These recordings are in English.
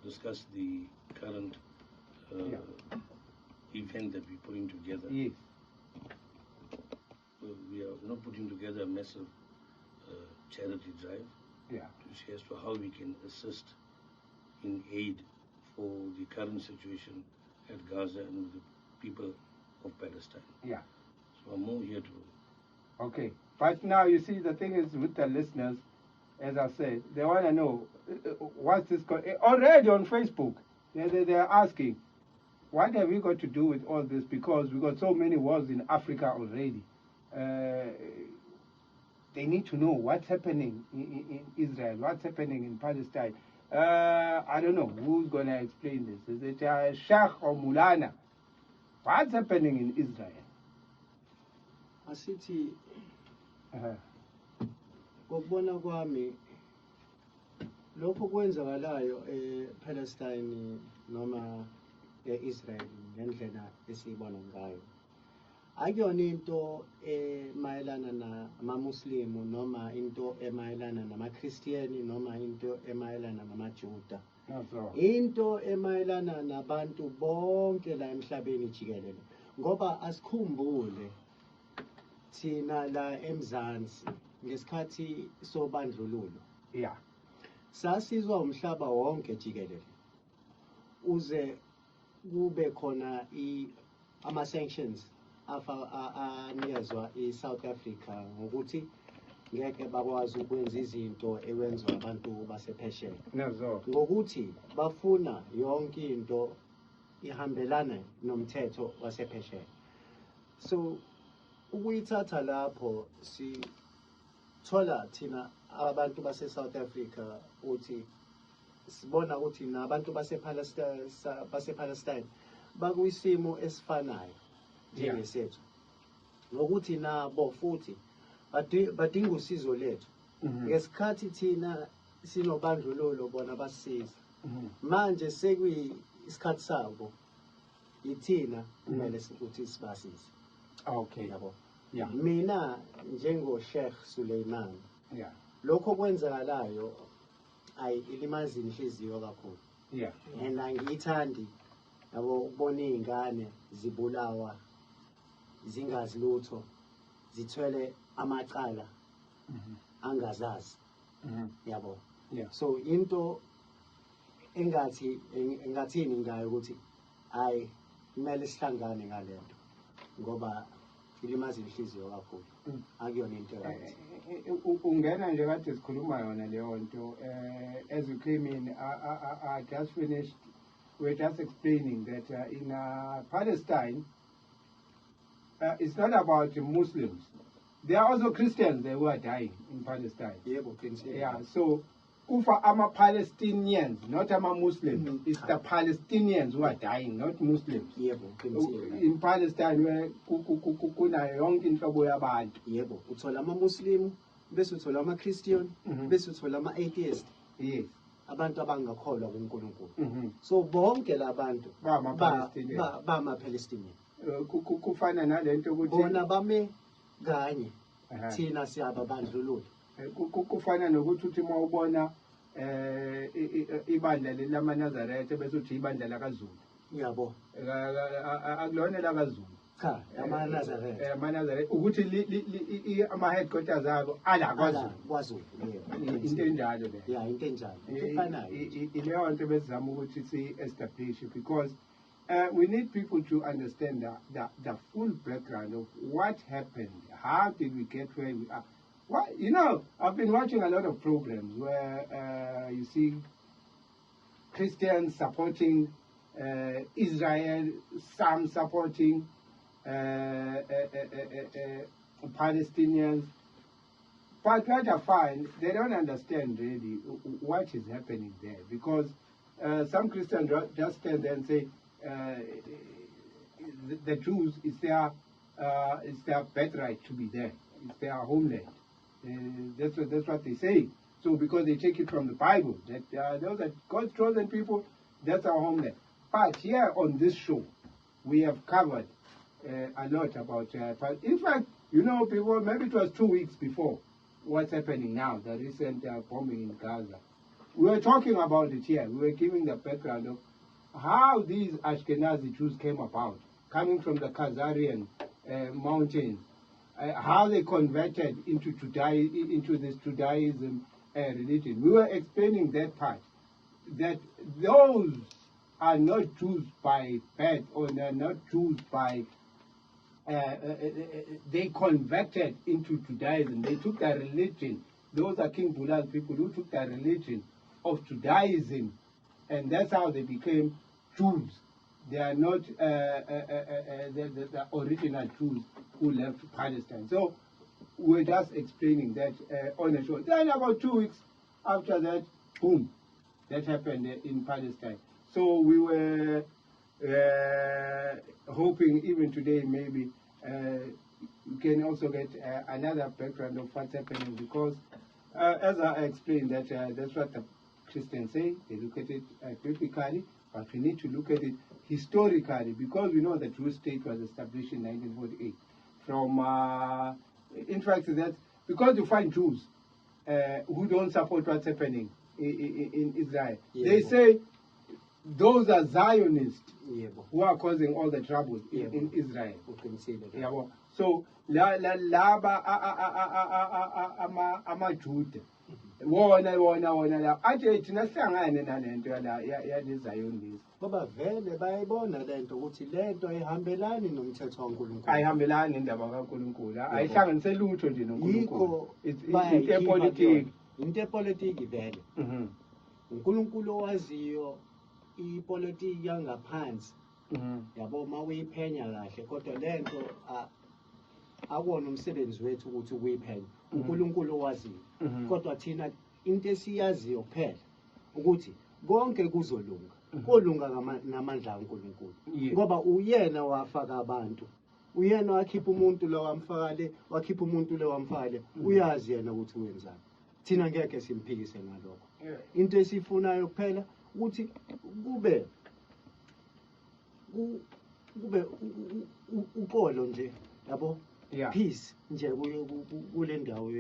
discuss the current event that we're putting together. Yes. We are not putting together a massive charity drive to see as to how we can assist in aid for the current situation at Gaza and with the people of Palestine. Yeah. So I'm more here to... Okay. But now, you see, the thing is with the listeners, as I said, they want to know, what's this... Already on Facebook, they're asking, what have we got to do with all this? Because we've got so many wars in Africa already. They need to know what's happening in Israel, what's happening in Palestine. I don't know who's going to explain this. Is it Sheikh or Mulana? What's happening in Israel? Asithi ngokubona kwami lokho kwenzakalayo ePalestine noma eIsrael ngendlela esiyibona ngayo akuyona into emayelana namaMuslimu noma into emayelana namaKhristiyani noma into emayelana namaJuda. Into emayelana nabantu bonke la emhlabeni jikelele ngoba asikhumbule thina la eMzansi ngesikhathi sobandlululo sasizwa umhlaba wonke jikelele uze kube khona ama sanctions anikezwa iSouth Africa ngokuthi ngeke bakwazi ukwenza izinto ewenziwa abantu basephesheya ngokuthi bafuna yonke into ihambelana nomthetho wasephesheya. So ukuyithatha lapho sithola thina abantu base-South Africa uthi sibona ukuthi nabantu base-Palestine bakwisimo esifanayo njengesethu ngokuthi nabo futhi badinga usizo lethu ngesikhathi thina sinobandlululo bona basisiza manje sekuyisikhathi sabo ithina kumele ukuthi sibasize. Okay. Yabo. Mina njengo Sheikh Suleiman lokho kwenzakalayo ilimaza inhliziyo kakhulu and angiyithandi yabo ukubona izingane zibulawa zingazi lutho zithwele amacala angazazi yabo. So into engathini ngayo ukuthi hayi kumele sihlangane ngalento ngoba ilimaza inhliziyo kakhulu akuyona into right. Ungena nje kade sikhuluma yona leyo nto as you came in I just finished, we're just explaining that in Palestine it's not about Muslims. There are also Christians who are dying in Palestine. So Ufa ama Palestinians, not ama Muslims. It's the Palestinians who are dying, not Muslims. In Palestine, where kuna yonke inhlobo yabantu. Yebo, uthola ama Muslim, bese uthola ama Christian, bese uthola ama atheist. Yes. Abantu abangakholwa kuNkulunkulu. So bonke labantu ba Palestinian. Kufana nalento ukuthi bona bame kanye thina siyaba bandlululo. Kufana nokuthi uthi uma ubona ibandla lamaNazaretha bese uthi ibandla lakaZulu. Yabo. Akulona lakaZulu. Cha, amaNazaretha. AmaNazaretha ukuthi ama headquarters abo ala kwaZulu. Into enjalo le. Yeah, into enjalo. Ifanayo. Ileyo nto bezama ukuthi si-establish because we need people to understand the full background of what happened. How did we get where we are? Well, you know, I've been watching a lot of programs where you see Christians supporting Israel, some supporting Palestinians. But what I find, they don't understand really what is happening there because some Christians just stand there and say, the Jews, it's their birthright to be there. It's their homeland. That's what they say. So because they take it from the Bible, that those are God's chosen people, that's our homeland. But here on this show, we have covered a lot about. In fact, you know, people, maybe it was 2 weeks before what's happening now, the recent bombing in Gaza. we were talking about it here. We were giving the background of how these Ashkenazi Jews came about, coming from the Khazarian mountains, how they converted into this Judaism religion. We were explaining that part, that those are not Jews by birth, or they're not Jews by they converted into Judaism. They took their religion. Those are King Bula's people who took their religion of Judaism, and that's how they became Jews. They are not the original Jews who left Palestine. So we're just explaining that on the show. Then about 2 weeks after that, boom, that happened in Palestine. So we were hoping even today maybe we can also get another background of what's happening, because as I explained, that that's what the Christians say. They look at it biblically, but we need to look at it historically, because we know the Jewish state was established in 1948. From in fact, that because you find Jews who don't support what's happening in Israel, they say those are Zionists who are causing all the trouble in Israel. So laba amaJuda wona athi thina sihlangane nalento ya Zionist. Ngoba vele bayibona lento ukuthi lento ayihambelani nomthetho kaNkulunkulu. Ayihambelani indaba kaNkulunkulu. Ayihlanganise lutho nje noNkulunkulu. Into politics. Into politics vele. uNkulunkulu owaziyo ipolitiki yangaphansi. Yabo mawuyiphenya kahle, kodwa lento akuwona umsebenzi wethu ukuthi ukuyiphenya. uNkulunkulu owaziyo. Kodwa thina into esiyaziyo kuphela ukuthi konke kuzolunga. Kolunga namandla kaNkulunkulu. Ngoba uyena wafaka abantu. Uyena wakhipha umuntu lo wamfaka le, wakhipha umuntu lo wamfaka le. Uyazi yena ukuthi wenzani. Thina ngeke simphikise ngalokho. Into esifunayo kuphela ukuthi kube uxolo nje, yabo, peace nje kule ndawo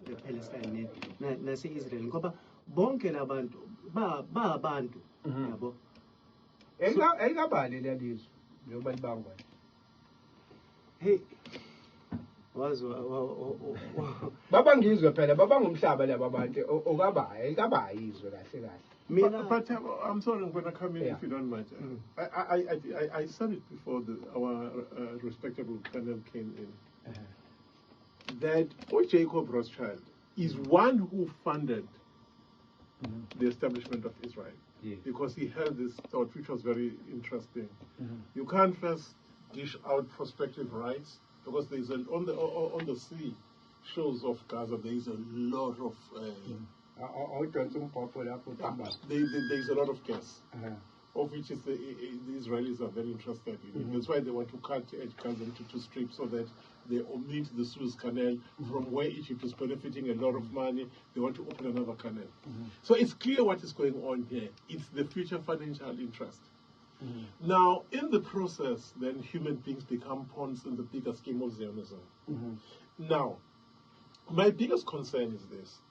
ePalestine nase-Israel, ngoba bonke labantu abantu, yabo. Ayikabali lelizwe njengoba libangwa. Hey, babangizwe phela, babangumhlaba laba bantu ayikabayi izwe kahle kahle. But I'm sorry, I'm going to come in if you don't mind. I said it before our respectable panel came in, that Jacob Rothschild is one who funded the establishment of Israel, because he held this thought, which was very interesting. You can't first dish out prospective rights, because there's on the sea shores of Gaza there is a lot of there's a lot of gas, of which is the Israelis are very interested in. That's why they want to cut Gaza into two strips, so that they omit the Suez Canal, from where Egypt is benefiting a lot of money. They want to open another canal. So it's clear what is going on here. It's the future financial interest. Now, in the process, then human beings become pawns in the bigger scheme of Zionism. Now, my biggest concern is this.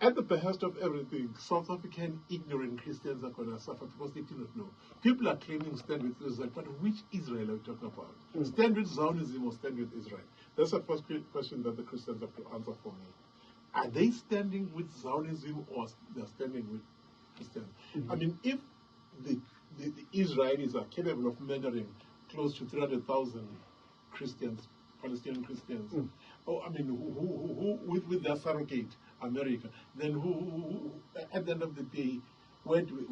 At the behest of everything, South African ignorant Christians are going to suffer because they do not know. People are claiming stand with Israel, but which Israel are we talking about? Stand with Zionism or stand with Israel? That's the first question that the Christians have to answer for me. Are they standing with Zionism or they're standing with Christians? I mean, if the Israelis are capable of murdering close to 300,000 Christians, Palestinian Christians, I mean, who with their surrogate, America, then who at the end of the day, where do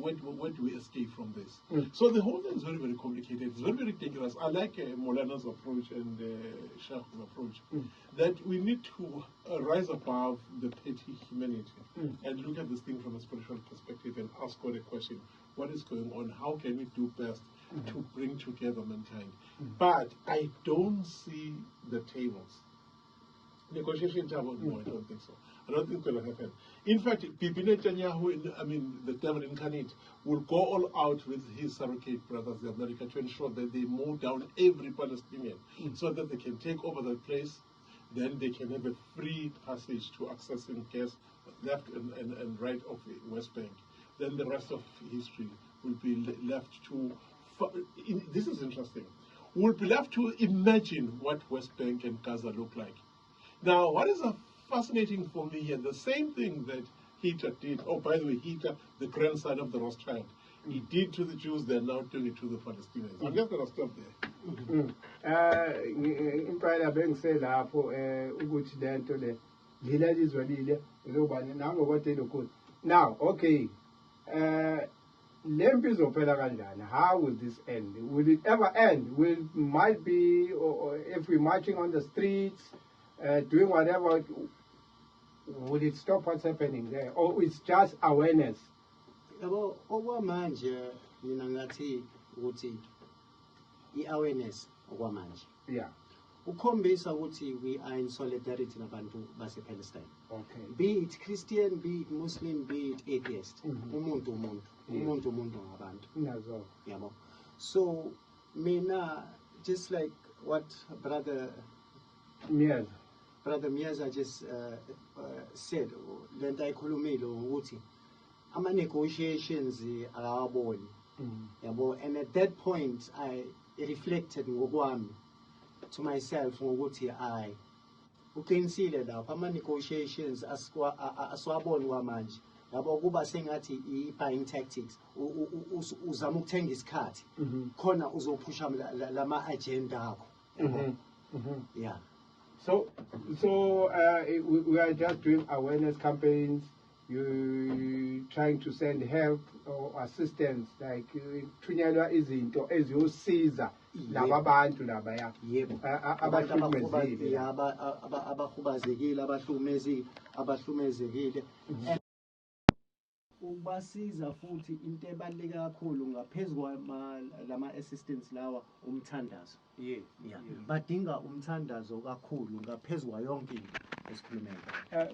we escape from this? So the whole thing is very, very complicated. It's very, very dangerous. I like Molana's approach and Shah's approach, that we need to rise above the petty humanity and look at this thing from a spiritual perspective and ask God a question. What is going on? How can we do best to bring together mankind? But I don't see the tables. Negotiation table, no, I don't think so. I don't think it's going to happen. In fact, Bibi Netanyahu, I mean, the devil incarnate, will go all out with his surrogate brothers, the America, to ensure that they mow down every Palestinian so that they can take over the place. Then they can have a free passage to accessing gas left and right of the West Bank, then the rest of history will be left to, this is interesting, we'll be left to imagine what West Bank and Gaza look like. Now, what is fascinating for me here, the same thing that Hitler did, oh, by the way, Hitler, the grandson of the Rothschild, he did to the Jews, they're now doing it to the Palestinians. I'm just going to stop there. Impela bengise lapho ukuthi lento le lila lizwelile ezobani nango kodelo kuthi now okay lempi izophela kanjani? How will this end? Will it ever end? Might be, or if we're marching on the streets doing whatever, will it stop what's happening there, or it's just awareness? Yabo okwamanje mina ngathi ukuthi i-awareness okwamanje. Yeah. Ukhombisa ukuthi we are in solidarity nabantu base-Palestine. Okay. Be it Christian, be it Muslim, be it atheist. Umuntu ngabantu. Nazo. Yabo. So mina, just like what Brother Miaza just said, lento ayikhulumile ukuthi ama-negotiations akawaboni. Yabo, and at that point I reflected ngokwami to myself ngokuthi uqinisile lapho ama-negotiations asiwaboni kwamanje. Yabo, kuba sengathi i-buying tactics, uzama ukuthenga isikhathi khona uzophusha lama-agenda akho. Yeah. So we are just doing awareness campaigns. You trying to send help or assistance, like thunyelwa izinto eziyosiza laba bantu labaya abahlukumezekile abahlumezekile. Ubasiza futhi into ebaluleke kakhulu ngaphezu lama assistance lawa umthandazo. Yeah. Badinga umthandazo kakhulu ngaphezu kwa yonke into esikhulumela.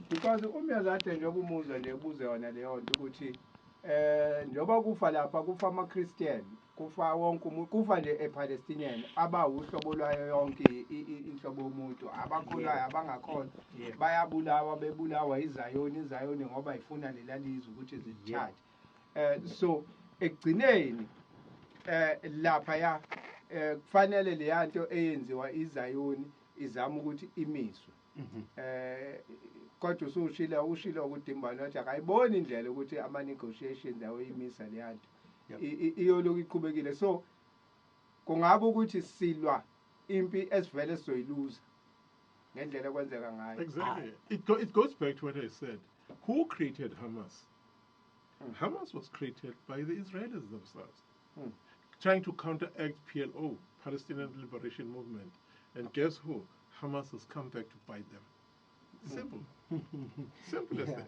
Because umyazade njengoba umuzwa nje ubuze yona leyo nto ukuthi njengoba kufa lapha kufa ama-Christian, kufa wonke umuntu, kufa nje e-Palestinian abawuhlobo lwayo yonke inhlobo yomuntu, abakholwayo abangakholwa bayabulawa, bebulawa izayoni ngoba ifuna lela lizwe ukuthi zicharge. So ekugcineni lapha kufanele leya nto eyenziwa izayoni izama ukuthi imiswe. Kodwa ushilo ukuthi imbali wathi akayiboni indlela ukuthi ama-negotiations awoyimisa leya nto iyoloku iqhubekile. So kungabe ukuthi silwa impi esivele sizoyiluza ngendlela kwenzeka ngayo. Exactly. It goes back to what I said. Who created Hamas? Hamas was created by the Israelis themselves, trying to counteract PLO, Palestinian Liberation Movement. And guess who? Hamas has come back to bite them. Simple. Simple as that.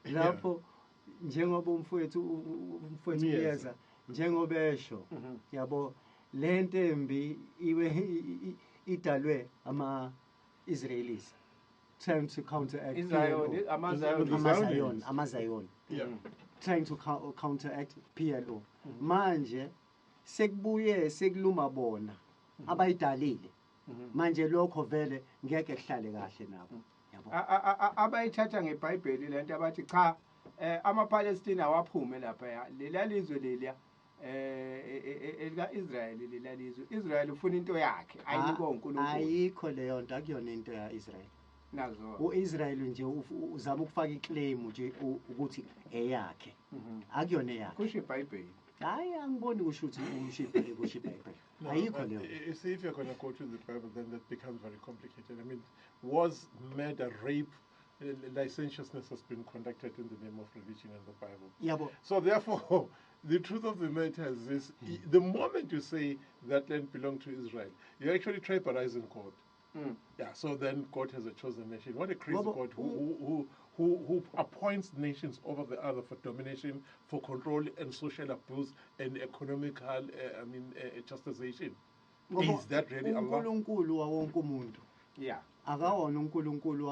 Lapho njengoba umfowethu Mieza njengoba esho, yabo le ntembi idalwe ama-Israelis trying to counteract Amazion, trying to counteract PLO. Manje sekubuye sekuluma bona abayidalile. Manje lokho vele ngeke kuhlale kahle nabo. Abayithatha ngeBhayibheli lento abathi cha ama-Palestine awaphume lapha lela lizwe leliya elika-Israel lela lizwe. Israel ufuna into yakhe ayinikwe uNkulunkulu. Ayikho leyo nto, akuyona into ya-Israel. Nazo u-Israel nje uzama ukufaka iclaim nje ukuthi eyakhe, akuyona eyakhe. kusho iBhayibheli. Hayi, angiboni kusho ukuthi kusho iBhayibheli. Ayikho leyo. See, if you're going to go to the Bible, then that becomes very complicated. I mean, wars, murder, rape, licentiousness has been conducted in the name of religion in the Bible. Yeah, but so therefore, the truth of the matter is this: the moment you say that land belonged to Israel, you're actually tribalizing God. Yeah. So then God has a chosen nation. What a crazy God who appoints nations over the other for domination, for control, and social abuse, and economical, chastisation. Is that really Allah? uNkulunkulu wonke umuntu. Yeah. Akawona uNkulunkulu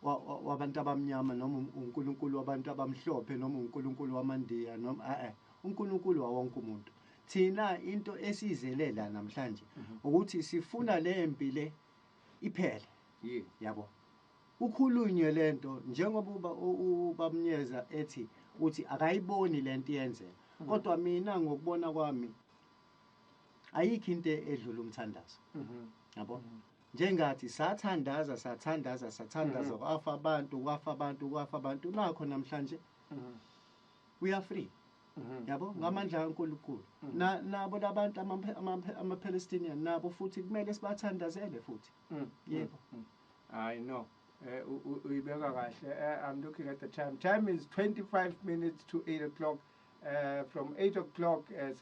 wabantu abamnyama noma uNkulunkulu wabantu abamhlophe noma uNkulunkulu wamandiya noma uNkulunkulu wonke umuntu. Thina into esizelela namhlanje ukuthi sifuna le mpi le iphele. Yabo. ukhulunywe lento njengoba ubamnyeza ethi uthi akayiboni lento iyenzeka kodwa mina ngokubona kwami ayikho into edlula umthandazo yabo njengathi sathandaza kwafa abantu nakho namhlanje we are free yabo ngamandla kaNkulunkulu nabo labantu ama-Palestinian nabo futhi kumele sibathandazele futhi yebo I know. I'm looking at the time. Time is 25 minutes to 8 o'clock. From 8 o'clock, we're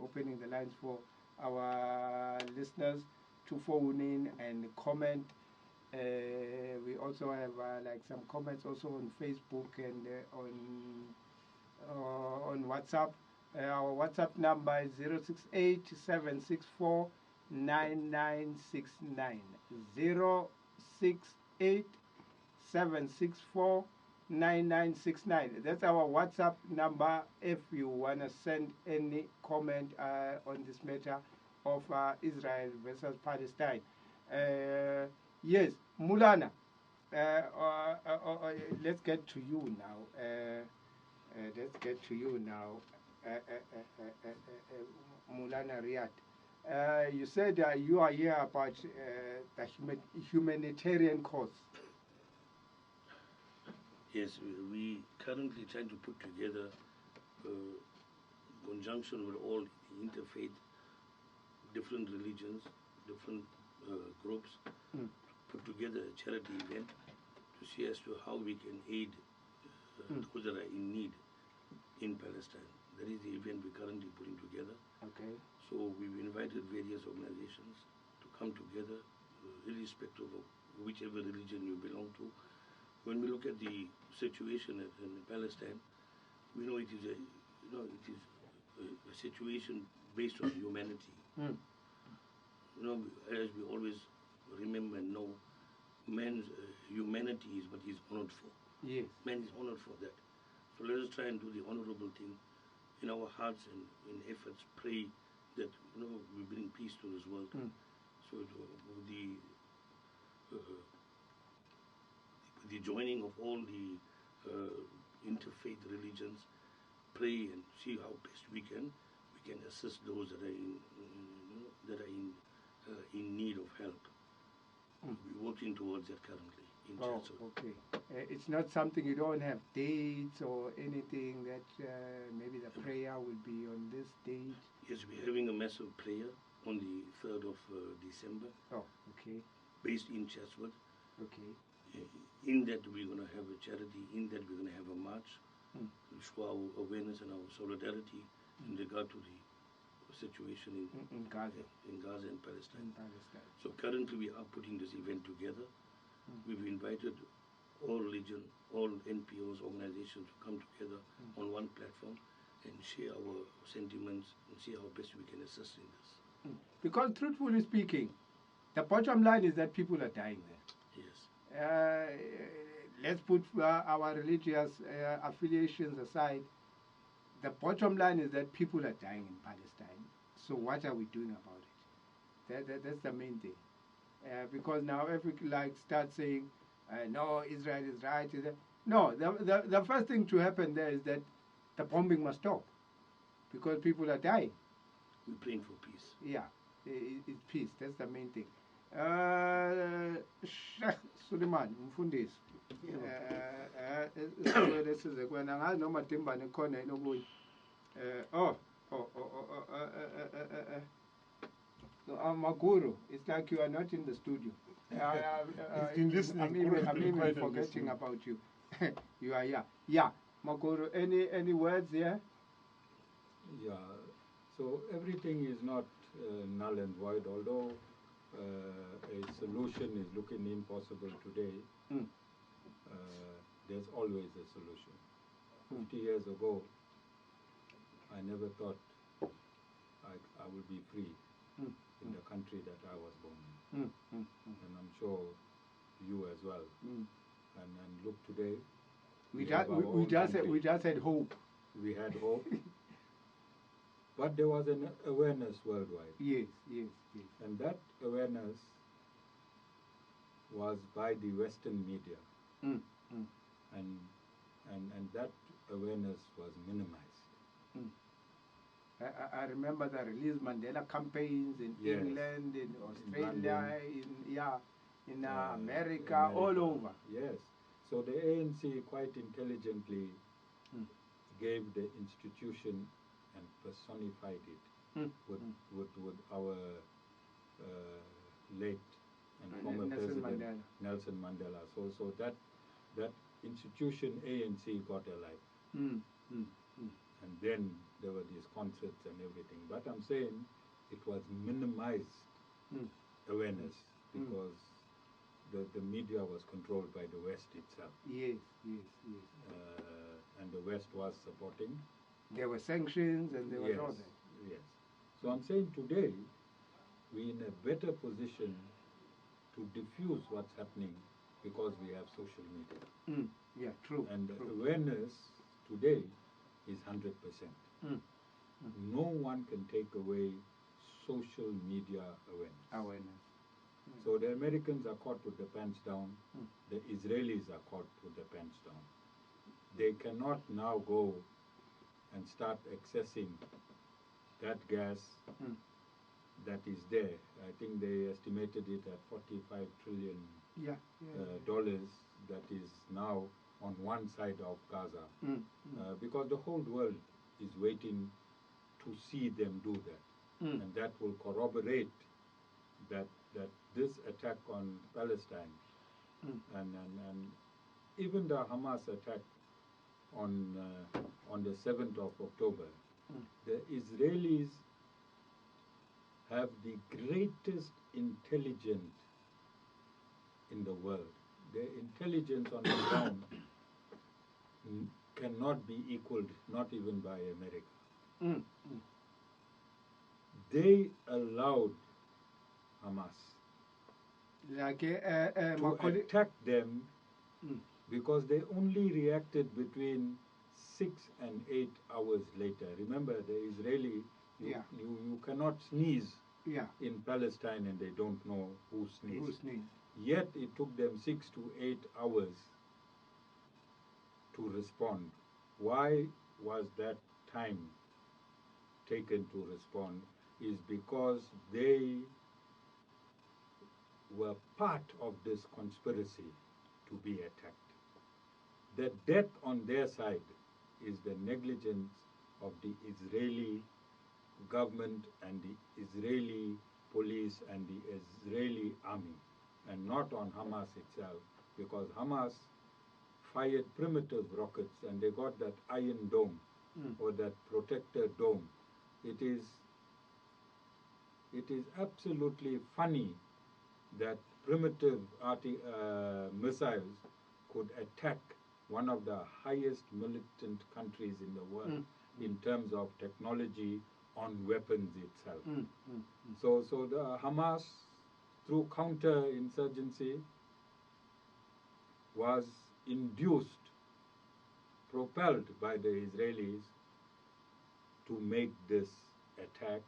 opening the lines for our listeners to phone in and comment. We also have like some comments also on Facebook and on WhatsApp. Our WhatsApp number is 068-764-9969. 068-764-9969. That's our WhatsApp number if you want to send any comment on this matter of Israel versus Palestine. Yes, Mulana, let's get to you now. Mulana Riyad. You said you are here about the humanitarian cause. Yes, we currently trying to put together conjunction with all interfaith, different religions, different groups, put together a charity event to see as to how we can aid those that are in need in Palestine. That is the event we're currently putting together. Okay. So we've invited various organizations to come together, irrespective of whichever religion you belong to. When we look at the situation in Palestine, we know it is a situation based on humanity. As we always remember and know, man's humanity is what he's honored for. Yes. Man is honored for that. So let us try and do the honorable thing in our hearts and in efforts. Pray that we bring peace to this world. So the joining of all the interfaith religions, pray and see how best we can assist those that are in need of help. We're working towards that currently in Chatsworth. Okay. It's not something you don't have dates or anything that maybe the prayer will be on this date. Yes, we're having a massive prayer on the 3rd of December. Oh, okay. Based in Chatsworth. Okay. In that we're going to have a charity, in that we're going to have a march to show our awareness and our solidarity in regard to the situation in Gaza. In Gaza and Palestine. So currently we are putting this event together. We've invited all religion, all NPOs, organizations to come together on one platform and share our sentiments and see how best we can assist in this. Because truthfully speaking, the bottom line is that people are dying there. Yes. Let's put our religious affiliations aside. The bottom line is that people are dying in Palestine. So what are we doing about it? That's the main thing. Because now if we start saying, no, Israel is right. No, the first thing to happen there is that the bombing must stop. Because people are dying. We're praying for peace. Yeah, it's peace. That's the main thing. Sheikh Suleiman mfundisi lesize kwena ngazi noma dimbane khona inokuyi Maguru, it's like you are not in the studio. I'm even forgetting about you. You are here. Yeah, Maguru, any words here? Yeah, so everything is not null and void, although a solution is looking impossible today. There's always a solution. 50 years ago, I never thought I would be free in the country that I was born in. And I'm sure you as well. And look today, we just had hope. We had hope. But there was an awareness worldwide. Yes. And that awareness was by the Western media, and that awareness was minimized. I remember the Release Mandela campaigns in Yes. England, in Australia, in America, America, all over. Yes. So the ANC quite intelligently gave the institution and personified it with our late and former Nelson president Mandela. Nelson Mandela. So that institution ANC got alive. And then there were these concerts and everything. But I'm saying it was minimized awareness because the media was controlled by the West itself. Yes. And the West was supporting. There were sanctions and there was all that. Yes. So I'm saying today we're in a better position to diffuse what's happening because we have social media. Yeah, true. And true. awareness today is 100%. No one can take away social media awareness. So the Americans are caught with the pants down. The Israelis are caught with the pants down. They cannot now go and start accessing that gas that is there. I think they estimated it at $45 trillion dollars that is now on one side of Gaza, because the whole world is waiting to see them do that, and that will corroborate that this attack on Palestine and even the Hamas attack on the 7th of October, the Israelis have the greatest intelligence in the world. Their intelligence on the ground cannot be equaled, not even by America. They allowed Hamas to attack them because they only reacted between 6 and 8 hours later. Remember, the Israeli, you cannot sneeze in Palestine and they don't know who sneezed. Yet it took them 6 to 8 hours to respond. Why was that time taken to respond? Is because they were part of this conspiracy to be attacked. The death on their side is the negligence of the Israeli government and the Israeli police and the Israeli army, and not on Hamas itself, because Hamas fired primitive rockets and they got that iron dome or that protector dome. It is absolutely funny that primitive missiles could attack one of the highest militant countries in the world in terms of technology on weapons itself. So the Hamas, through counter-insurgency, was induced, propelled by the Israelis to make this attack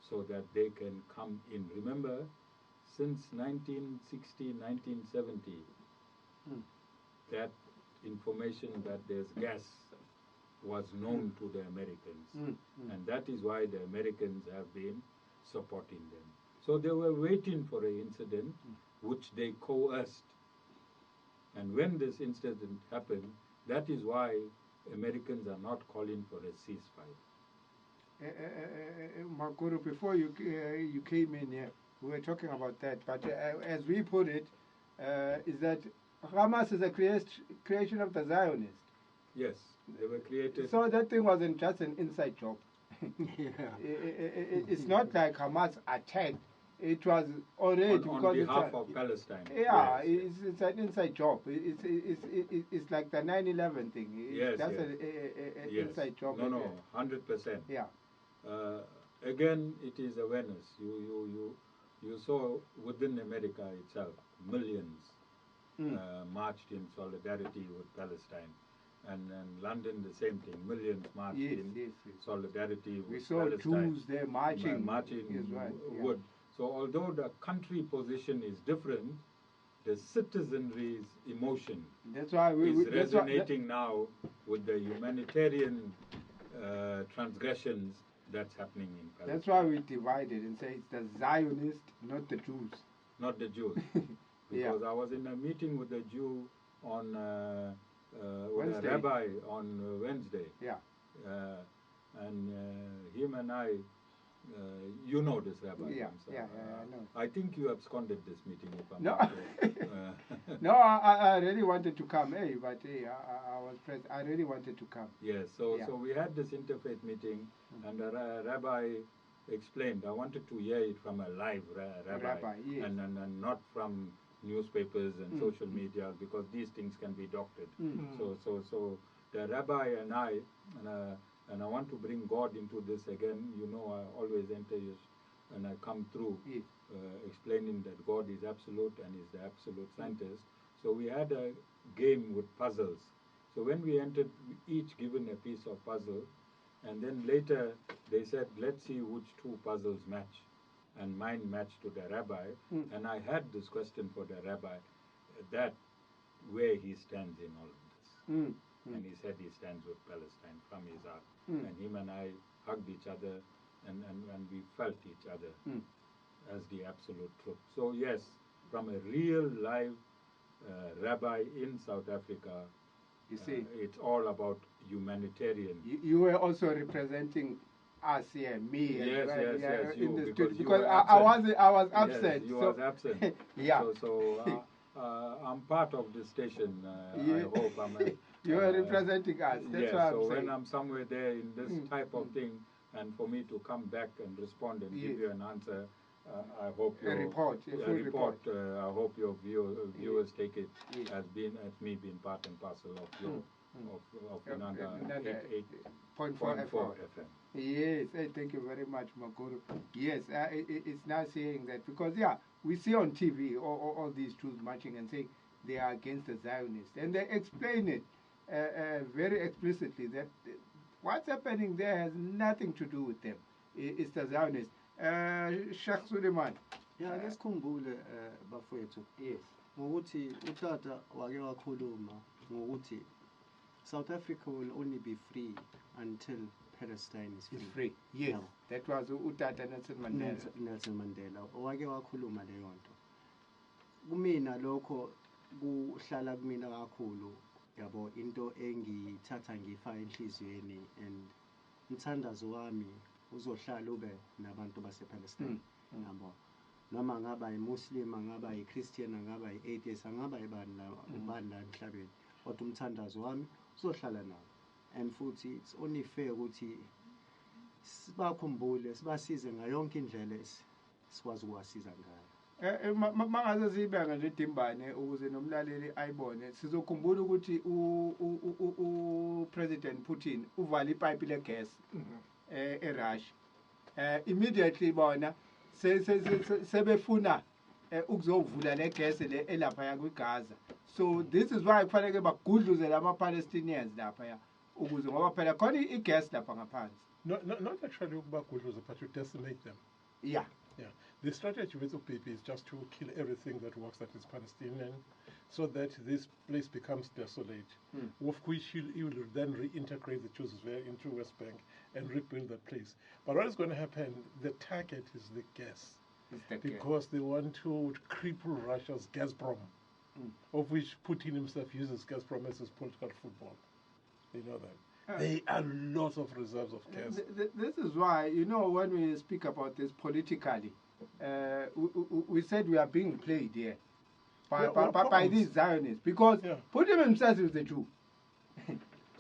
so that they can come in. Remember, since 1960, 1970, that information that there's gas was known to the Americans. And that is why the Americans have been supporting them. So they were waiting for an incident which they coerced. And when this incident happened, that is why Americans are not calling for a ceasefire. Makuru, before you came in here, we were talking about that. But as we put it, is that Hamas is a creation of the Zionists. Yes, they were created. So that thing wasn't just an inside job. It's not like Hamas attacked. It was already on behalf of Palestine. Yeah, yes, it's an inside job. It's like the 9/11 thing. It's just an inside job. No, 100%. Yeah. Again, it is awareness. You saw within America itself, millions marched in solidarity with Palestine. And London, the same thing. Millions marched in solidarity with Palestine. We saw Jews there marching. Marching wood. So although the country position is different, the citizenry's emotion That's why is resonating now with the humanitarian transgressions that's happening in Palestine. That's why we divided and say it's the Zionists, not the Jews. Not the Jews. Because I was in a meeting with a Jew on with a rabbi on Wednesday. Yeah. And him and I, you know this rabbi. Yeah, Dham, I know. I think you absconded this meeting. If I'm No. not sure. No, I really wanted to come, but I was pressed. I really wanted to come. Yes, so we had this interfaith meeting, and the rabbi explained. I wanted to hear it from a live rabbi, yes. and not from newspapers and social media, because these things can be doctored. So the rabbi and I, and I want to bring God into this again. You know, I always enter you, and I come through explaining that God is absolute and is the absolute scientist. So we had a game with puzzles. So when we entered, we each given a piece of puzzle, and then later they said, let's see which two puzzles match. And mine matched to the rabbi. And I had this question for the rabbi, that where he stands in all of this. And he said he stands with Palestine from his heart. And him and I hugged each other, and we felt each other as the absolute truth. So yes, from a real live rabbi in South Africa, you see, it's all about humanitarian. You were also representing us here, me, yes, in the because studio, because I was absent. Yes, you was absent. Yeah. So I'm part of the station. I hope I'm. You are representing us. That's yes, what I'm so saying. when I'm somewhere there in this type of thing, and for me to come back and respond and give you an answer, I hope your report. I hope your viewers take it as me being part and parcel of your of Inanda 88.4 FM. Yes, thank you very much, Maguru. Yes, it's now saying that because we see on TV all these Jews marching and saying they are against the Zionists, and they explain it very explicitly that what's happening there has nothing to do with them. It's the Zionists. Sheikh Suleiman. Yeah, lesikhumbule bafowethu. Yes. Ngokuthi utata wake wakhuluma ngokuthi South Africa will only be free until Palestine is free. It's free. Yes. No. That was utata Nelson Mandela. Nelson Mandela. Wake wakhuluma leyo nto. Kumina lokho kuhlala kumina kakhulu, yabo, into engithatha ngifaka enhlizweni, and umthandazo wami uzohlala ube nabantu basePalestine. Yabo, noma ngaba yiMuslim, ngaba yiChristian, ngaba yiAtheist, ngaba ibani la emhlabeni, kodwa umthandazo wami uzohlala nabo. And futhi it's only fair ukuthi sibakhumbule, sibasize ngayonke indlela sikwazi ukuwasiza ngayo. Mangaze sibanga nje Dimbane ukuze nomlaleli ayibone, sizokhumbula ukuthi uPresident Putin uvala ipipe legas eRussia. Immediately bona sebefuna ukuzovula legas le elapha kwiGaza. So this is why kufanele bagudluze lama-Palestinians lapha ya ukuze ngoba phela khona igas lapha ngaphansi. Not actually ukubagudluze, but to decimate them. Yeah. Yeah, the strategy with UPP is just to kill everything that works that is Palestinian, so that this place becomes desolate, of which he will then reintegrate the Jews into West Bank and rebuild that place. But what is going to happen, the target is the gas, because they want to cripple Russia's Gazprom, of which Putin himself uses Gazprom as his political football. You know that. There are lots of reserves of gas. This is why, when we speak about this politically, we said we are being played here by these Zionists, because Putin himself is a Jew.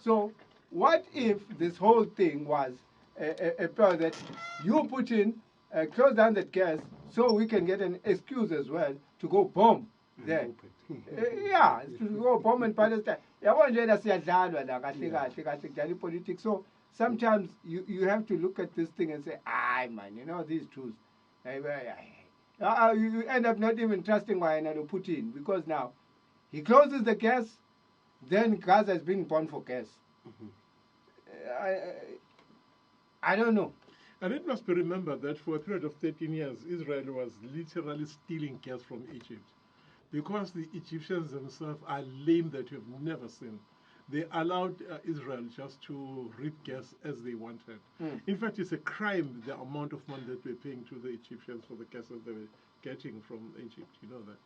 So what if this whole thing was a plan that you put in, close down that gas, so we can get an excuse as well to go bomb there. To go bomb in Palestine. Politics. So sometimes you have to look at this thing and say, these Jews. You end up not even trusting Putin, because now he closes the gas, then Gaza is being burned for gas. I don't know. And it must be remembered that for a period of 13 years, Israel was literally stealing gas from Egypt. because the Egyptians themselves are lame that you've never seen. They allowed Israel just to reap gas as they wanted. In fact, it's a crime, the amount of money that we're paying to the Egyptians for the gas that they were getting from Egypt, you know that.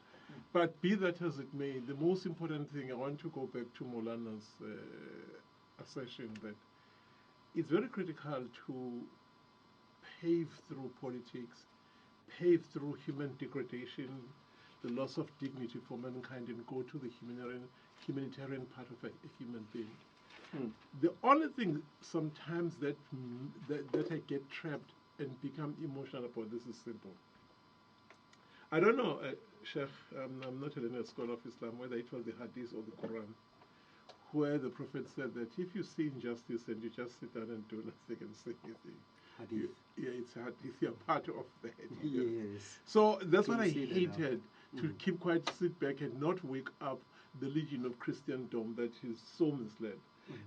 But be that as it may, the most important thing, I want to go back to Molana's assertion that it's very critical to pave through politics, pave through human degradation, the loss of dignity for mankind, and go to the humanitarian part of a human being. The only thing sometimes that I get trapped and become emotional about this is simple. I don't know, Sheikh, I'm not a scholar of Islam, whether it was the Hadith or the Quran, where the Prophet said that if you see injustice and you just sit down and do nothing and say anything, Hadith. it's a Hadith, you're part of the Hadith. Yes. So that's what I hated, to keep quiet, sit back and not wake up the legion of Christendom that is so misled.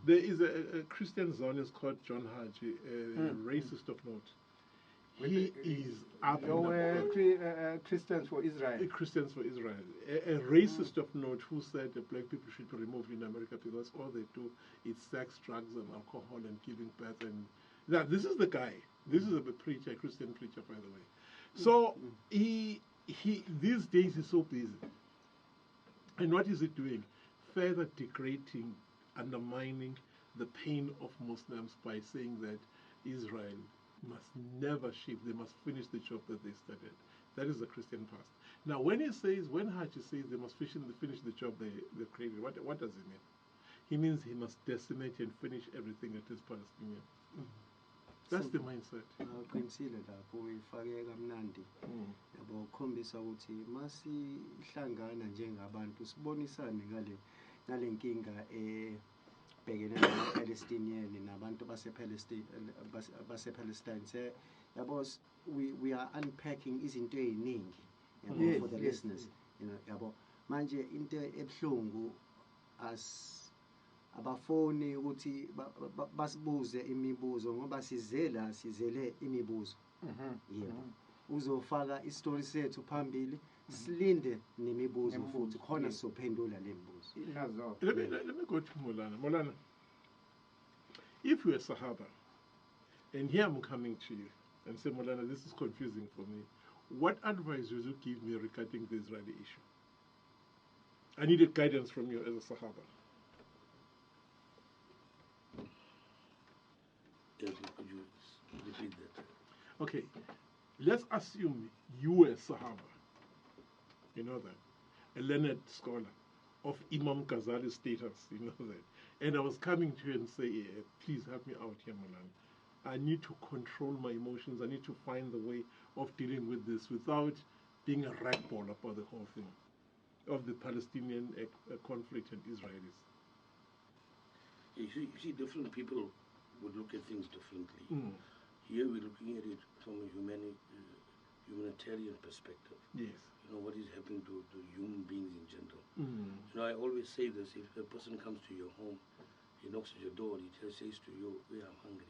There is a Christian Zionist called John Haji, a racist of note. He is up in the Christians for Israel. Christians for Israel. A racist of note who said that black people should be removed in America because all they do is sex, drugs, and alcohol and giving birth. And now this is the guy. This is a preacher, a Christian preacher, by the way. So he these days is so busy. And what is it doing? Further degrading, undermining the pain of Muslims by saying that Israel must never shift, they must finish the job that they started. That is the Christian past. Now, when he says, when Haji says they must finish the job they created, what does he mean? He means he must decimate and finish everything that is Palestinian. That's the mindset. Qinisile lapho uyifake kamnandi. Yabo ukhombisa ukuthi masihlangana njengabantu sibonisane ngale nkinga ebhekene nabaPalestinian nabantu base-Palestine. Yabo we are unpacking izinto eziningi yabo for the listeners. You know, yabo manje into ebuhlungu abafoni ukuthi basibuze imibuzo ngoba sizele imibuzo. Yebo. Uzofaka isitori sethu phambili silinde nemibuzo futhi khona sizophendula le mibuzo. Let me go to Molana. Molana, if you're a Sahaba, and here I'm coming to you and say, Molana, this is confusing for me. What advice would you give me regarding the Israeli issue? I needed guidance from you as a Sahaba. Could you repeat that? Okay, let's assume you were a Sahaba, you know that, a learned scholar of Imam Ghazali's status, you know that, and I was coming to you and say, please help me out here, Molan. I need to control my emotions. I need to find the way of dealing with this without being a ragdoll about the whole thing of the Palestinian conflict and Israelis. You see, different people would look at things differently. Here we're looking at it from a humanitarian perspective. Yes. You know, what is happening to human beings in general. You know, I always say this, if a person comes to your home, he knocks at your door, he says to you, I'm hungry.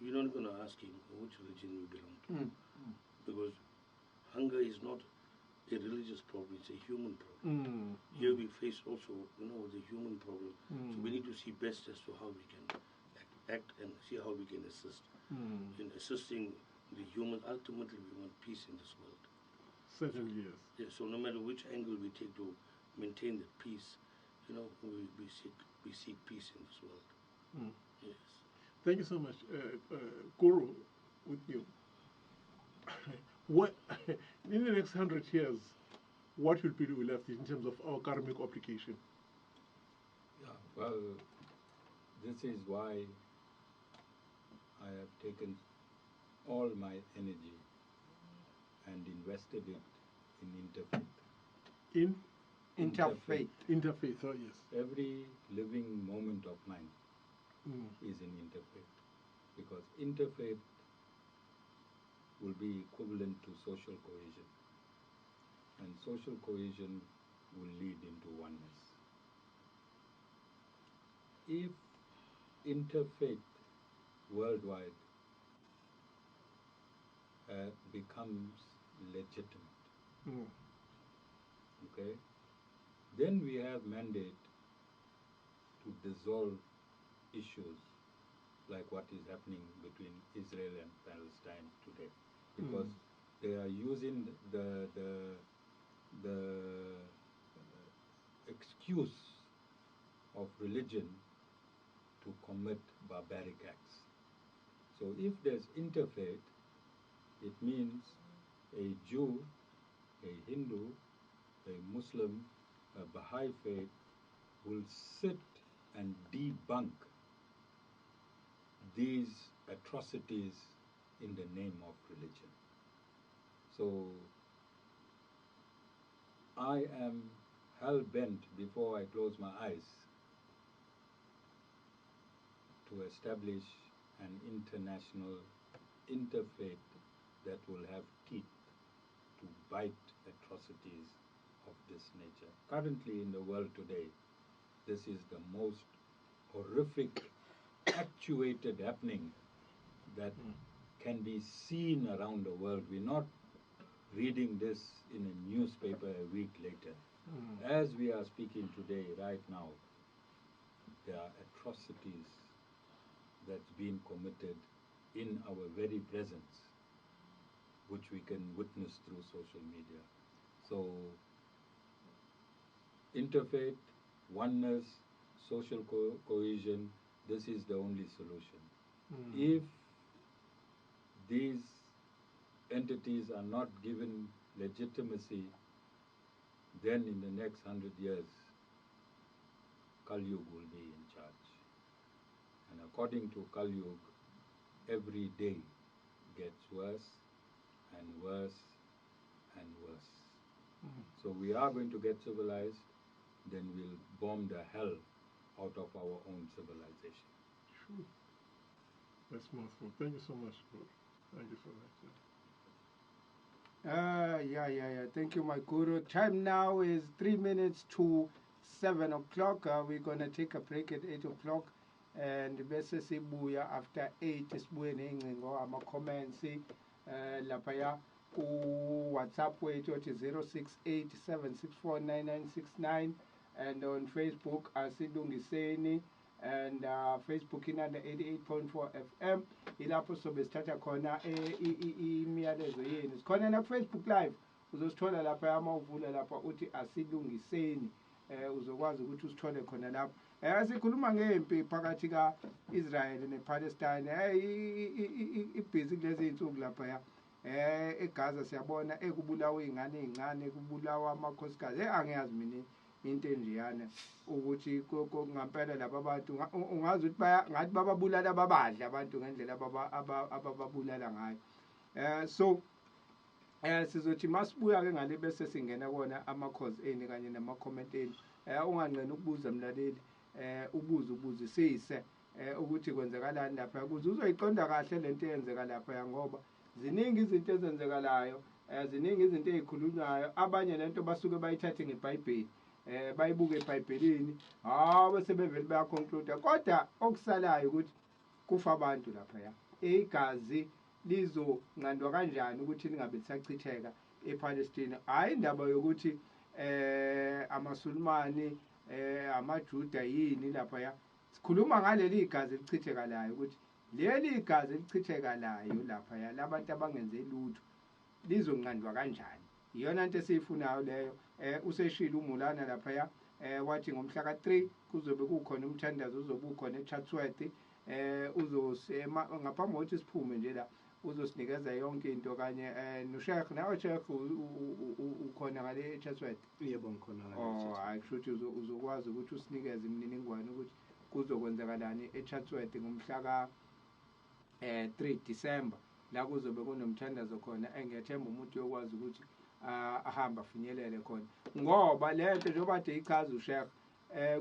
You're not going to ask him which religion you belong to. Because hunger is not a religious problem, it's a human problem. Here we face also, you know, the human problem. So we need to see best as to how we can act and see how we can assist. In assisting the human, ultimately we want peace in this world. Certainly, yes. Yeah, so no matter which angle we take to maintain that peace, you know, we seek peace in this world. Yes. Thank you so much. Guru, with you. What in the next 100 years, what will be left in terms of our karmic obligation? Yeah, well, this is why I have taken all my energy and invested it in interfaith. Interfaith. Interfaith, oh yes. Every living moment of mine is in interfaith, because interfaith will be equivalent to social cohesion, and social cohesion will lead into oneness. If interfaith worldwide becomes legitimate, Okay? Then we have mandate to dissolve issues like what is happening between Israel and Palestine today, because they are using the excuse of religion to commit barbaric acts. So if there's interfaith, it means a Jew, a Hindu, a Muslim, a Baha'i faith will sit and debunk these atrocities in the name of religion. So I am hell-bent, before I close my eyes, to establish an international interfaith that will have teeth to bite atrocities of this nature. Currently in the world today, this is the most horrific, actuated happening that can be seen around the world. We're not reading this in a newspaper a week later. As we are speaking today, right now, there are atrocities that's been committed in our very presence, which we can witness through social media. So, interfaith, oneness, social cohesion, this is the only solution. If these entities are not given legitimacy, then in the next 100 years, Kali Yuga will be in charge. And according to Kali Yuga, every day gets worse and worse and worse. So we are going to get civilized, then we'll bomb the hell out of our own civilization. Sure. That's mouthful. Thank you so much, bro. Thank you for that. Yeah. Thank you, my guru. Time now is 3 minutes to 7 o'clock. We're going to take a break at 8 o'clock. And bese sibuya after 8 sibuye nengcingo ama-comments laphaya ku-WhatsApp wethu othi 068-764-9969, and on Facebook asilungiseni, and Facebook Inanda 88.4 FM. Ilapho sobe sithatha khona imiyalezo yenu. Sikhona na Facebook live, uzosithola lapha amawuvula lapha uthi asilungiseni, uzokwazi ukuthi usithole khona lapho. Sikhuluma ngempi phakathi ka-Israel ne-Palestine. Ibhizi kulezi insuku lapha eGaza siyabona ekubulawa iy'ngane ey'ncane, kubulawa amakhosikazi. Angiyazi mina into enjeyana ukuthi ngampela laba bantu ungazi ukuthi ngathi bababulala babadla abantu ngendlela abababulala ngayo. So sizothi masibuya-ke ngale bese singena kona ama-cause eni kanye nama-comment eni. Unganqeni ukubuza mlaleli, ubuzisise ukuthi kwenzekalani lapha, ukuze uzoyiqonda kahle lento eyenzeka lapha, ngoba ziningi izinto ezenzekalayo, ziningi izinto ey'khulunywayo. Abanye lento basuke bayithathe ngeBhayibheli, bayibuke eBhayibhelini, bese bevele bayaconclude, kodwa okusalayo ukuthi kufa abantu lapha. Igazi lizonqandwa kanjani ukuthi lingabe lisachitheka ePalestine? Hhayi indaba yokuthi amaSulumani, amaJuda yini lapha. Sikhuluma ngaleli igazi elichithekalayo, ukuthi leli igazi elichithekalayo lapha labantu abangenze lutho lizonqandwa kanjani. Iyona nto esiyifunayo leyo. Useshilo uMulana lapha, wathi ngomhla ka-3 kuzobe kukhona umthandazo, uzobe ukhona eChatsworth. Ngaphambi kokuthi siphume nje la, uzosinikeza yonke into kanye noSheikh. Nawe Sheikh ukhona ngale eChatsworth? Yebo, ngikhona ngale. Hayi, kusho ukuthi uzokwazi ukuthi usinikeze imininingwane ukuthi kuzokwenzakalani eChatsworth ngomhla ka-3 December, la kuzobe kunomthandazo khona. Ngiyethemba umuntu uyokwazi ukuthi ahambe afinyelele khona, ngoba lento njengoba kade ichaza uSheikh,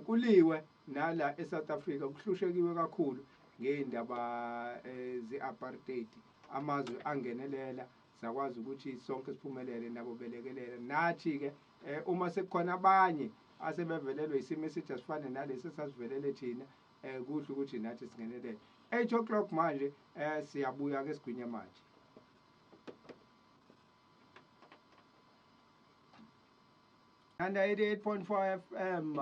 kuliwe nala eSouth Africa kuhlushekiwe kakhulu ngey'ndaba ze-apartheid. Amazwe angenelela, sakwazi ukuthi sonke siphumelele, nabo belekelela. Nathi-ke uma sekukhona abanye asebevelelwe isimo esithi asifane nalesi esasivelele thina, kuhle ukuthi nathi singenelele. 8 o'clock manje, siyabuya-ke sigwinye manje. Under 88.4 FM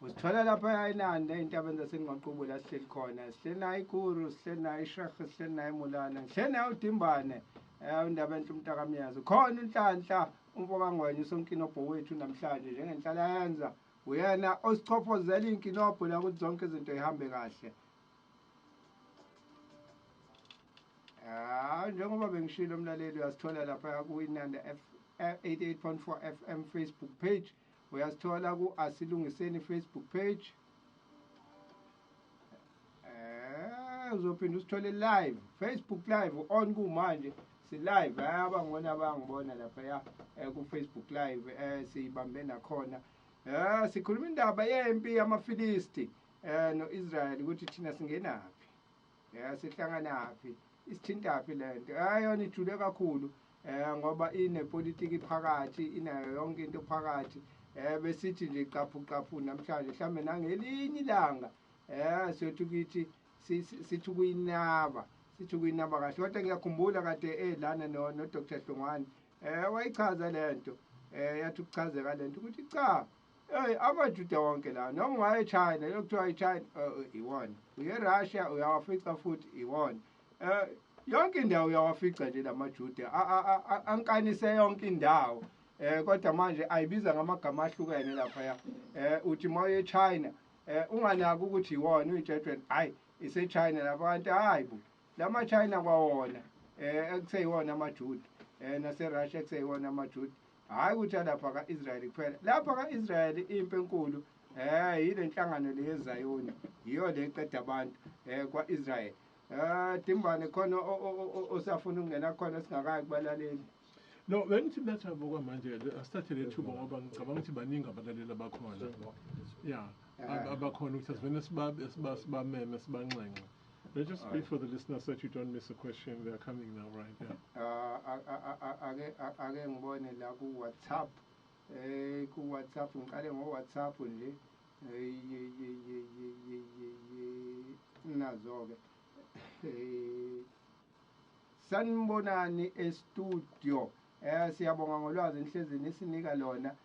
usithola lapha eNanda ey'ntabeni zasenqaqubula la sihleli khona sihleli naye iKuru sihleli naye iShekhe sihleli naye iMulana sihleli naye uDimbane undaba enhle umntakamnyazi khona uNhlanhla umfokangwenya usonkinobho wethu namhlanje njengenhlala yenza uyena osichophozela inkinobho la ukuthi zonke izinto zihambe kahle. Njengoba bengishilo umlaleli uyasithola lapha ku-Inanda 88.4 FM Facebook page, uyasithola ku-Asilungiseni Facebook page. Uzophinda usithole live Facebook live on kumanje si live abangibona lapha ku-Facebook live siyibambe nakhona. Sikhuluma indaba yempi yamafilisti no-Israel ukuthi thina singenaphi, sihlanganaphi, isithintaphi lento. Yona ijule kakhulu ngoba inepolitiki phakathi, inayo yonke into phakathi. Besithi nje qaphu namhlanje mhlambe nangelinye ilanga siyothi kithi sithi kuyinaba kahle. Kodwa ngiyakhumbula kade lana no Dr. Hlongwane wayichaza lento, yathi ukuchazeka lento ukuthi cha amaJuda wonke la noma ungaye China yokuthiwa iChina iwona, uye Russia uyawafica futhi iwona, yonke indawo uyawafica nje lamaJuda ankanise yonke indawo. Kodwa manje ayibiza ngamagama ahlukene lapha uthi mawuye eChina unganaki ukuthi iwona uyitshetshwe hayi ise-China lapha kanti hayi bo lama China kwawona ekuseyiwona amaJuda nase-Russia ekuseyiwona amaJuda, hayi ukuthi lapha ka-Israyeli kuphela. Lapha ka-Israyeli impi enkulu yile nhlangano le yeZayoni, yiyo le eqeda abantu kwa-Israyeli. Dimbane khona osafuna ukungena khona singakayi kubalaleli. No, bengithi mnathavuka manje asithathele ithuba ngoba ngicabanga ukuthi baningi abalaleli abakhona. Yeah, abakhona ukuthi asivele sibameme sibanxenxe. Let's just wait for the listeners so that you don't miss a question. They are coming now, right? Yeah. Ake ngibone la ku-WhatsApp. Ku-WhatsApp ngiqale ngo-WhatsApp nje. Nazo-ke. Sanibonani estudio. Siyabonga ngolwazi enhlezini esinika lona.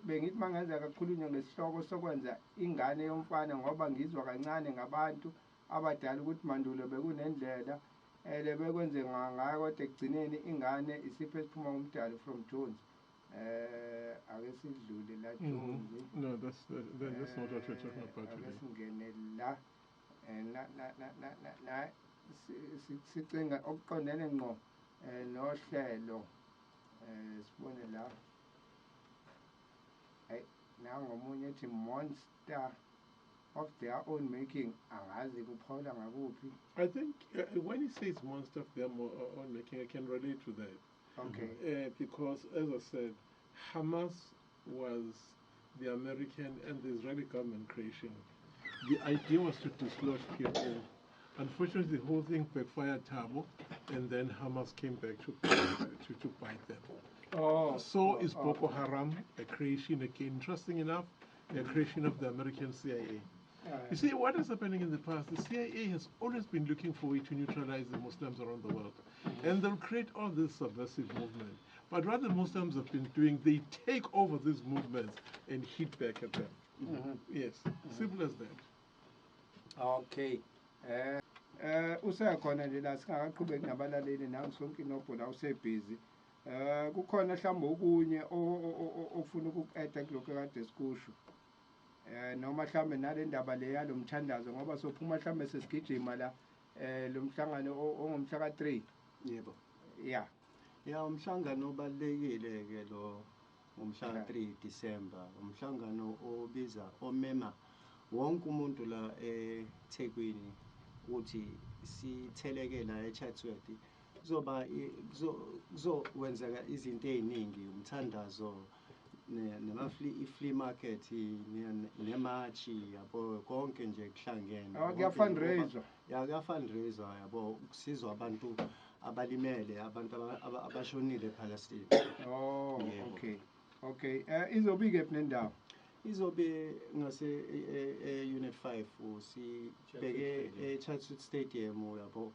Bengithi mangenzeka kukhulunywa ngesihloko sokwenza ingane yomfana ngoba ngizwa kancane ngabantu abadala ukuthi mandulo bekunendlela bekwenze ngayo kodwa ekugcineni ingane isipho esiphuma kumdali from Jones. Ake sidlule la Jones. No, that's not what we're talking about today. Ake singene la sicinga okuqondene ngqo nohlelo. Sibone la nangomunye ethi monster of their own making. Angazi kuphawula ngakuphi. I think when he says monster of their own making, I can relate to that. Okay. Because as I said, Hamas was the American and the Israeli government creation. The idea was to dislodge people. Unfortunately, the whole thing backfired Thabo, and then Hamas came back to bite them. Is Boko Haram a creation, again, interesting enough, a creation of the American CIA. You see, what is happening in the past, the CIA has always been looking for a way to neutralize the Muslims around the world. And they'll create all this subversive movement. But what the Muslims have been doing, they take over these movements and hit back at them. Yes, simple as that. Okay. Usekhona nje la singaqhubeki nabalaleli nangisonke inobho la usebhizi. Kukhona mhlawumbe okunye ofuna uku-add kulokho kade sikusho. Noma mhlawumbe nale ndaba le yalo mthandazo ngoba sophuma mhlawumbe sesigijima la lo mhlangano ongomhla ka-3. Yebo. Yeah. Ya umhlangano obalekile ke lo ngomhla ka-3 December, umhlangano obiza omema wonke umuntu la eThekwini uthi sitheleke la eChatsworth kuzokwenzeka izinto eziningi, umthandazo i-flea market nematch yabo konke nje kuhlangene. Kuyafundraiser. Kuyafundraiser yabo ukusizwa abantu abalimele, abantu abashonile ePalestine. Okay. Izobike phi nendawo? Izobe ngase unit 5 sibheke eChatsworth Stadium yabo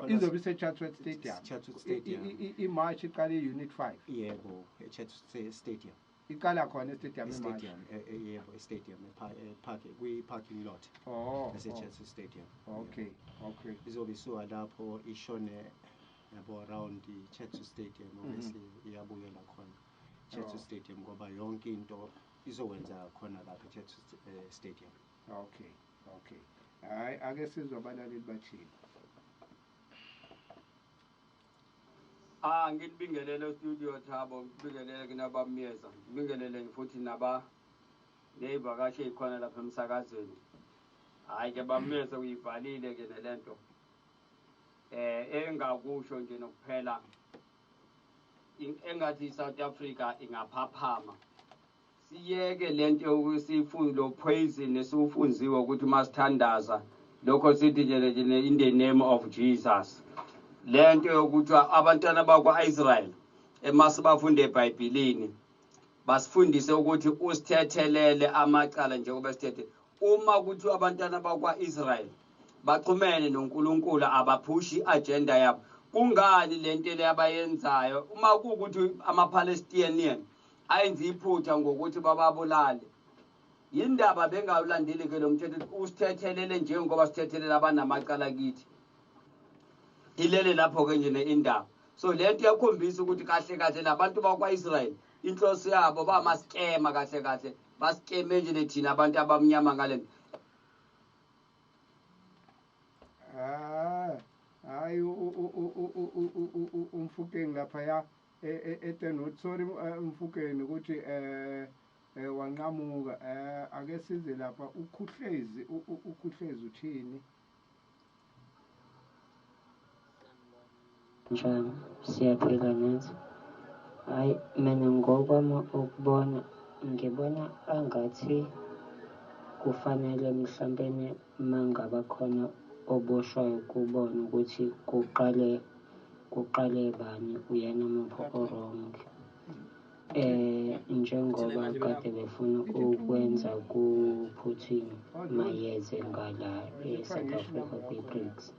izobe ise-Chatsworth Stadium. Chatsworth Stadium. I-March iqale Unit 5. Yebo, eChatsworth Stadium. Iqala khona e-stadium Stadium, yebo, stadium, kwi-parking lot. Esechatsworth Stadium. Okay. Izobe isuka lapho ishone yabo around i-Chatsworth Stadium, obviously iyabuyela khona Chatsworth Stadium ngoba yonke into izokwenza khona lapha eChatsworth Stadium. Okay. Hayi ake sizwe abalaleli bathini. Ngibingelele studio Thabo, ngibingelele kinabamyeza, ngibingelele futhi neyivakashi ezikhona lapha emsakazweni. Hayi ke bamyeza uyivalile ke nelento. Engakusho nje nokuphela engathi South Africa ingaphaphama. Siyeke lento yokusifundo poison esifunziwe ukuthi masithandaza lokho sithi nje in the name of Jesus. Lento yokuthi abantwana bakwa-Israel emasibafunde eBhayibhelini basifundise ukuthi usithethelele amacala njengoba sithethe. Uma kuthi abantwana bakwa-Israel baxhumene noNkulunkulu abaphushi agenda yabo, kungani lento le abayenzayo uma kuukuthi ama-Palestinian ayenza iphutha ngokuthi bababulale? Yindaba bengawulandeli ke lo mthetho usithethelele njengoba sithethelele abanamacala kithi. Ilele lapho ke nje neindaba. So lento yakhombisa ukuthi kahle labantu bakwa-Israel inhloso yabo bamaskema kahle baskeme nje thina abantu abamnyama ngale. Hayi umfukeni lapha ya eTenwood, sorry umfukeni ukuthi wanqamuka. Ake size lapha ukhuhlezi uthini? Njani, siyaphila nathi. Hayi mina ngokwami ukubona ngibona angathi kufanele mhlawumbe mangaba khona oboshwayo kubona ukuthi kuqale bani uyena mupho o-wrong. Njengoba kade befuna ukwenza ku-Putin mayeze ngala e-South Africa kwi-BRICS.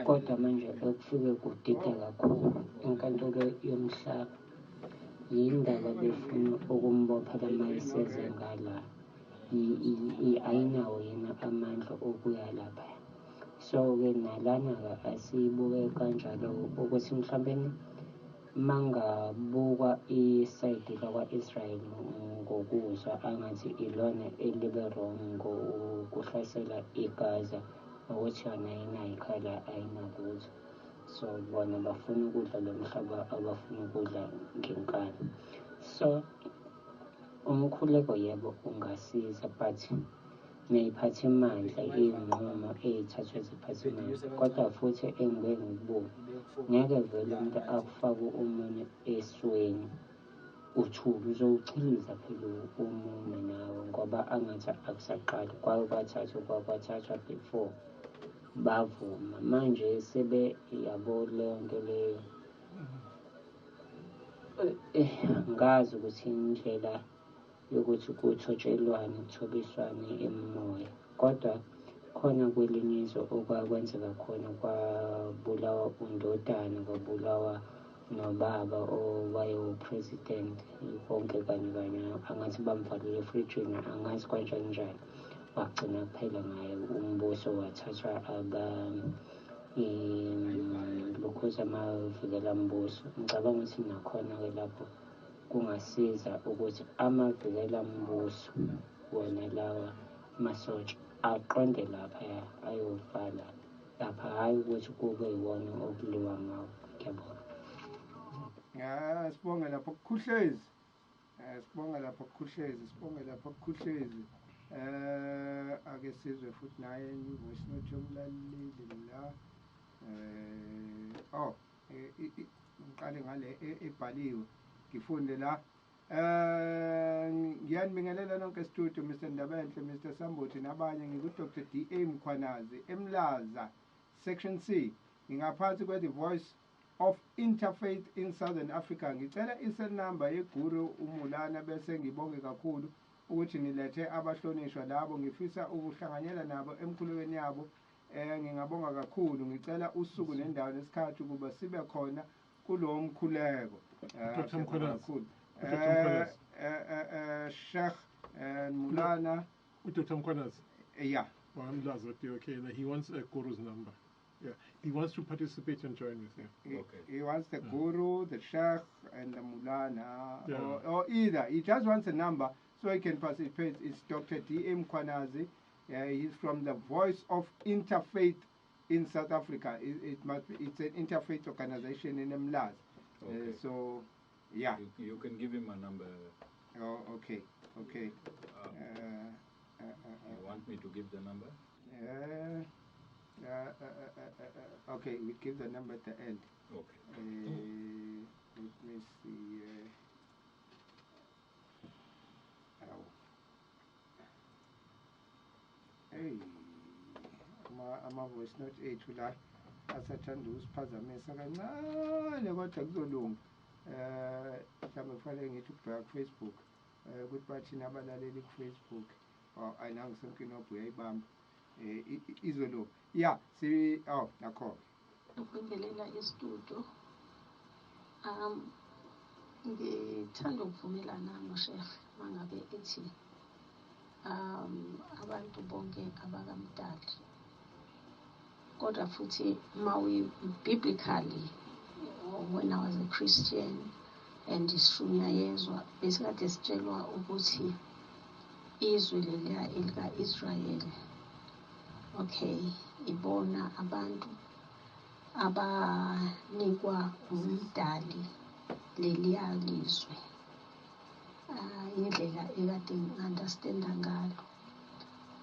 Kodwa manje ekufike kudide kakhulu inkantolo yomhlaba yindaba befuna ukumbophela mayiseze ngala ayinawo yena amandla okuya lapha. So-ke nalana-ke asiyibuke kanjalo ukuthi mhlawumbe mangabukwa isayidi lakwa-Israel ngokuzwa angathi ilona elibe wrong ngokuhlasela iGaza ukuthi yona ayinayo ikhala ayinalutho. So bona bafuna ukudla lo mhlaba abafuna ukudla ngenkani. So umkhuleko yebo ungasiza but ney'phathimandla iy'nqumo ey'thathwe ziphathimandla. Kodwa futhi engibuye ngikubuke ngeke vele umuntu akufake omunye esweni uthule uzowuchiliza phela omunye nawe ngoba angathi akusaqali kwathathwa before bavuma. Manje sebe yabo leyo nto leyo ngazi ukuthi indlela yokuthi kuthotshelwane kuthobiswane emoya. Kodwa khona kwelinye izwe okwakwenzeka khona kwabulawa undodana kwabulawa nobaba owayewu-president bonke kanye angathi bamvalile efrijini angazi kanjani wagcina kuphela ngaye umbuso wathathwa lokhuza amavikela mbuso. Ngicabanga ukuthi nakhona-ke lapho kungasiza ukuthi amavikela mbuso wona lawa masotsha aqonde lapha ayovala lapha, hhayi ukuthi kube yiwona okuliwa ngawo. Ngiyabona. Sibonge lapho Khuhlezi. Sibonge lapho Khuhlezi. Ake sizwe futhi naye voice note yomlaleli la. Ngiqale ngale ebhaliwe ngifunde la. Ngiyanibingelela nonke studio, Mr. Ndabenhle, Mr. Sambuthi nabanye. Ngiku-Dr. D.A. Mkhwanazi eMlaza Section C. Ngingaphansi kwe-The Voice of Interfaith in Southern Africa. Ngicela i-cell number yeguru uMulana bese ngibonge kakhulu ukuthi nilethe abahlonishwa labo ngifisa ukuhlanganyela nabo emkhulekweni yabo ngingabonga kakhulu ngicela usuku nendawo nesikhathi ukuba sibe khona kulo mkhuleko kakhulu Sheikh Mulana Dr. Mkhwanazi. Yeah. Okay, he wants a guru's number. Yeah, he wants to participate and join with you. He wants the guru, the sheikh, and the mulana, or either. He just wants a number so he can participate. It's Dr. D.M. Mkhwanazi. He's from the Voice of Interfaith in South Africa. It's an interfaith organization in Mlaz. Okay. So, yeah. You can give him a number. Oh, okay. Okay. You want me to give the number? Okay, we give the number at the end. Okay. Let me see. Hey, my voice not ethu la asathanda usiphazamisa kancane kodwa kuzolunga. Mhlawumbe kufanele ngithi ukubheka ku-Facebook ukuthi bathina abalaleli ku-Facebook. Ayinanga sonke inobho uyayibamba. Izolo. Yeah, nakho. Ukubingelela istudio. Ngithanda ukuvumelana noSheikh mangabe ethi abantu bonke abakamdali. Kodwa futhi biblically, when I was a Christian and ishunyayezwa besikade sitshelwa ukuthi izwe leliya elika-Israel, okay, ibona abantu abanikwa umdali leliya lizwe. Indlela ekade ngi-understanda ngalo.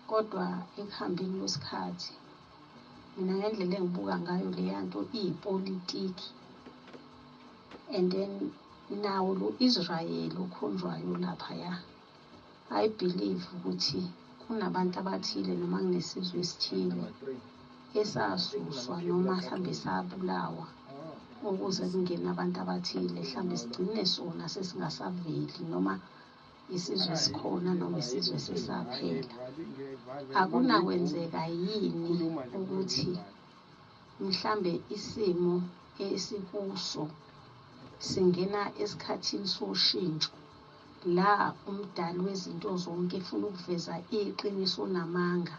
Kodwa ekuhambeni kwesikhathi, mina ngendlela engibuka ngayo leya nto iyipolitiki. And then nawo lo Israel okhonjwayo laphaya, I believe ukuthi kunabantu abathile noma kunesizwe esithile esasuswa noma mhlambe sabulawa ukuze kungene abantu abathile, mhlambe sigcine sona sesingasaveli noma isizwe sikhona noma isizwe sesaphela. Akunakwenzeka yini ukuthi mhlambe isimo esikuso singena esikhathini soshintsho la umdali wezinto zonke efuna ukuveza iqiniso namanga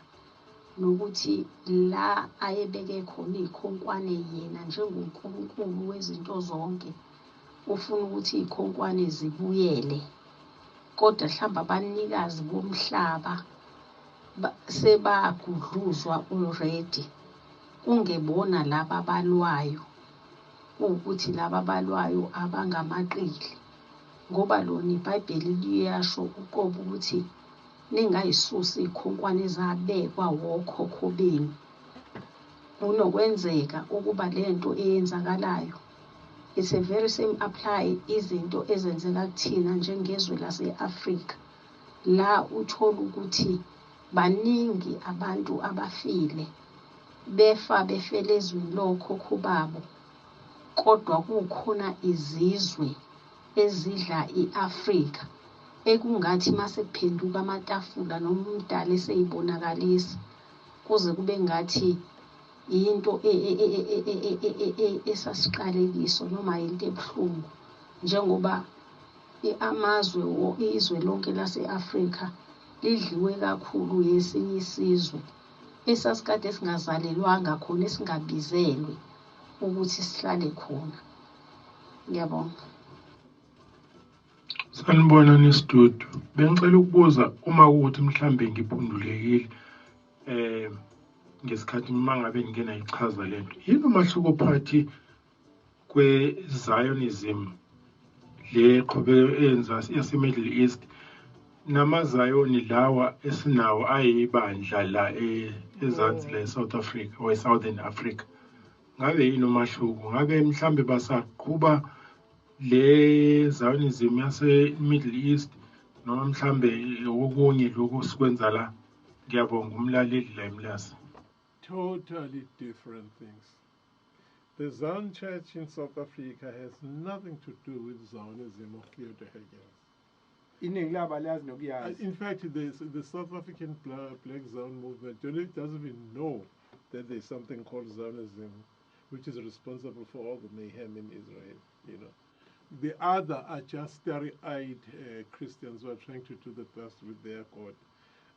nokuthi la ayebeke khona ikhonkwane yena njengoNkulunkulu wezinto zonke ufuna ukuthi ikhonkwane zibuyele. Kodwa mhlamba abanikazi bomhlaba sebagudluzwa already, kungebona laba abalwayo, ukuthi laba abalwayo abangamaqili. Ngoba lona iBhayibheli liyasho uqobo ukuthi ningayisusi ikhonkwane zabekwa wokhokho benu. Unokwenzeka ukuba lento eyenzakalayo it's a very same apply izinto ezenzeka kuthina njengezwe lase-Afrika, la uthola ukuthi baningi abantu abafile befele ezweni lokhokho babo, kodwa kukhona izizwe ezidla i-Afrika ekungathi mase kuphenduka amatafula noma umdala eseyibonakalisa kuze kube ngathi into esasiqalekiso noma into ebuhlungu, njengoba izwe lonke lase-Afrika lidliwe kakhulu yesinye isizwe esasikade esingazalelwanga khona, esingabizelwe ukuthi sihlale khona. Ngiyabonga. Sanibona nestudio. Bengicela ukubuza uma ukuthi mhlambe ngiphundulekile ngesikhathi mangabe ngingena ichaza lento. Yini umahluko phakathi kwe-Zionism le qobe enza yase-Middle East namazayoni lawa esinawo ayibandla la ezansi la eSouth Africa or eSouthern Africa? Ngabe yini umahluko? Ngabe mhlambe basaqhuba le Zionism yase-Middle East noma mhlambe okunye lokho sikwenza la? Ngiyabonga umlaleli la eMlazi. Totally different things. The Zion Church in South Africa has nothing to do with Zionism or Theodor Hegel. In fact, the South African Black Zion movement doesn't even know that there's something called Zionism, which is responsible for all the mayhem in Israel, you know. The other are just starry-eyed Christians who are trying to do the best with their God.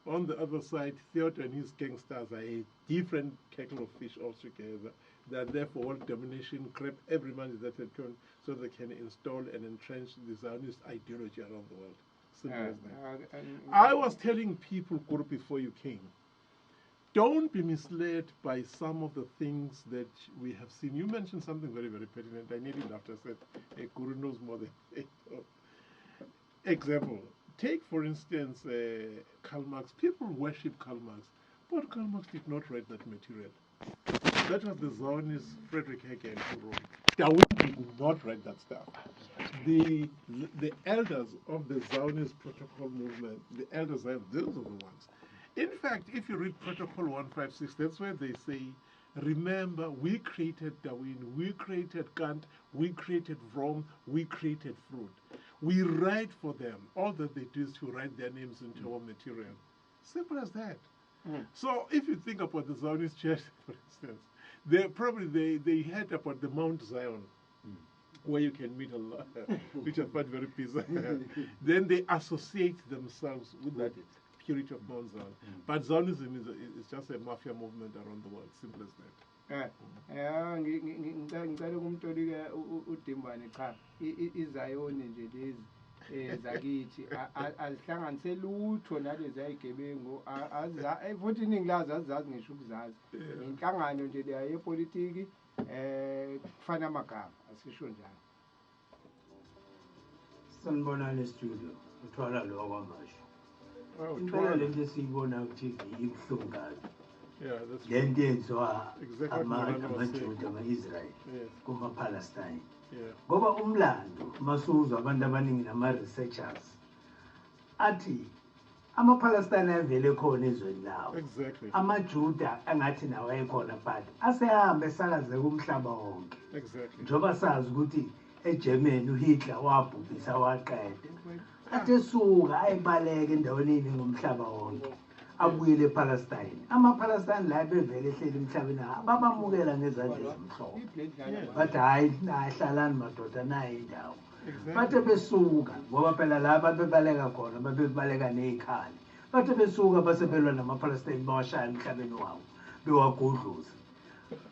On the other side, Theodore and his gangsters are a different kettle of fish altogether. They are there for world domination, grab every man that they can, so they can install and entrench the Zionist ideology around the world. Simple as that. I was telling people, Guru, before you came, don't be misled by some of the things that we have seen. You mentioned something very, very pertinent. I nearly laughed. I said, a Guru knows more than example. Take, for instance, Karl Marx. People worship Karl Marx, but Karl Marx did not write that material. That was the Zionist Friedrich Hegel who wrote. Darwin did not write that stuff. The elders of the Zionist protocol movement, the elders, those are the ones. In fact, if you read Protocol 156, that's where they say, remember, we created Darwin, we created Kant, we created Rome, we created Freud. We write for them. All that they do is to write their names into our material. Simple as that. So if you think about the Zionist church, for instance, they had about the Mount Zion, where you can meet Allah, which I find very bizarre. Then they associate themselves with that purity of Mount Zion. But Zionism is just a mafia movement around the world, simple as that. Ngicela kumtoli-ke uDimbane cha izayoni nje lezi zakithi azihlanganise lutho nalezi ayigebengu futhi iningi lazo azizazi ngisho ukuzazi inhlangano nje leya yepolitiki kufana amagama asisho njalo. Sanibonani studio uthwala lo kwamasho impela lento esiyibona ku-TV ibuhlungu kabi. Lento yenziwa amaJuda ama-Israyeli kuma-Palestine ngoba umlando masuzwa abantu abaningi nama-researchers athi ama-Palestine avele khona ezweni lawo, amaJuda angathi nawo ayekhona but asehambe esakazeka umhlaba wonke njengoba sazi ukuthi eGermany uHitler wabhubhisa waqeda athe suka ayibaleka endaweni eningi ngomhlaba wonke abuyele ePalestine. Ama-Palestine la bevele ehleli emhlabeni babamukela ngezandla ezimhlophe bathi hayi hlalani madoda nayo indawo bathe besuka ngoba phela la babebaleka khona babebaleka neyikhali bathe besuka basebelwa nama-Palestine bawashaya emhlabeni wabo bewagudluza.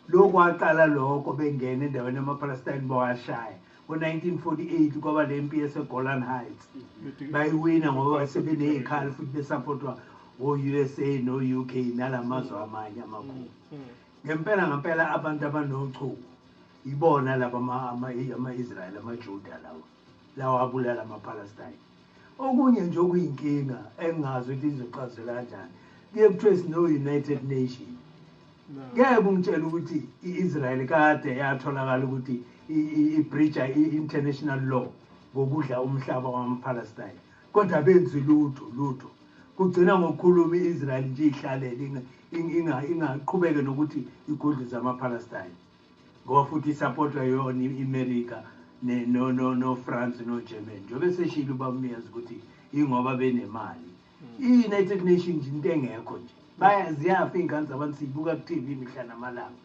Lokhu waqala lokho bengena endaweni yama-Palestine bawashaya. Ngo-1948 kwaba le mpi yaseGolan Heights bayiwina ngoba sebeneyikhali futhi besapotwa o-USA no-UK nalamazwe amanye amakhulu. Ngempela abantu abanochuku ibona laba ama-Israyeli amaJuda lawo abulala ama-Palestine. Okunye nje okuyinkinga engazi ukuthi izochazela kanjani kuye kuthiwe sino-United Nations. Ngeke ungitshela ukuthi i-Israyeli kade yatholakala ukuthi i-breacha i-international law ngokudla umhlaba wama-Palestine kodwa benzi lutho kugcina ngokukhuluma i-Israyeli nje ihlalele ingaqhubeke nokuthi igudluze ama-Palestine ngoba futhi isapotwa yona i-America no-France no-Germany njengoba seshilo ubamnikazi ukuthi ingoba benemali. I-United Nations into engekho nje ziyafa iy'ngane zabantu siyibuka ku-TV imihla namalanga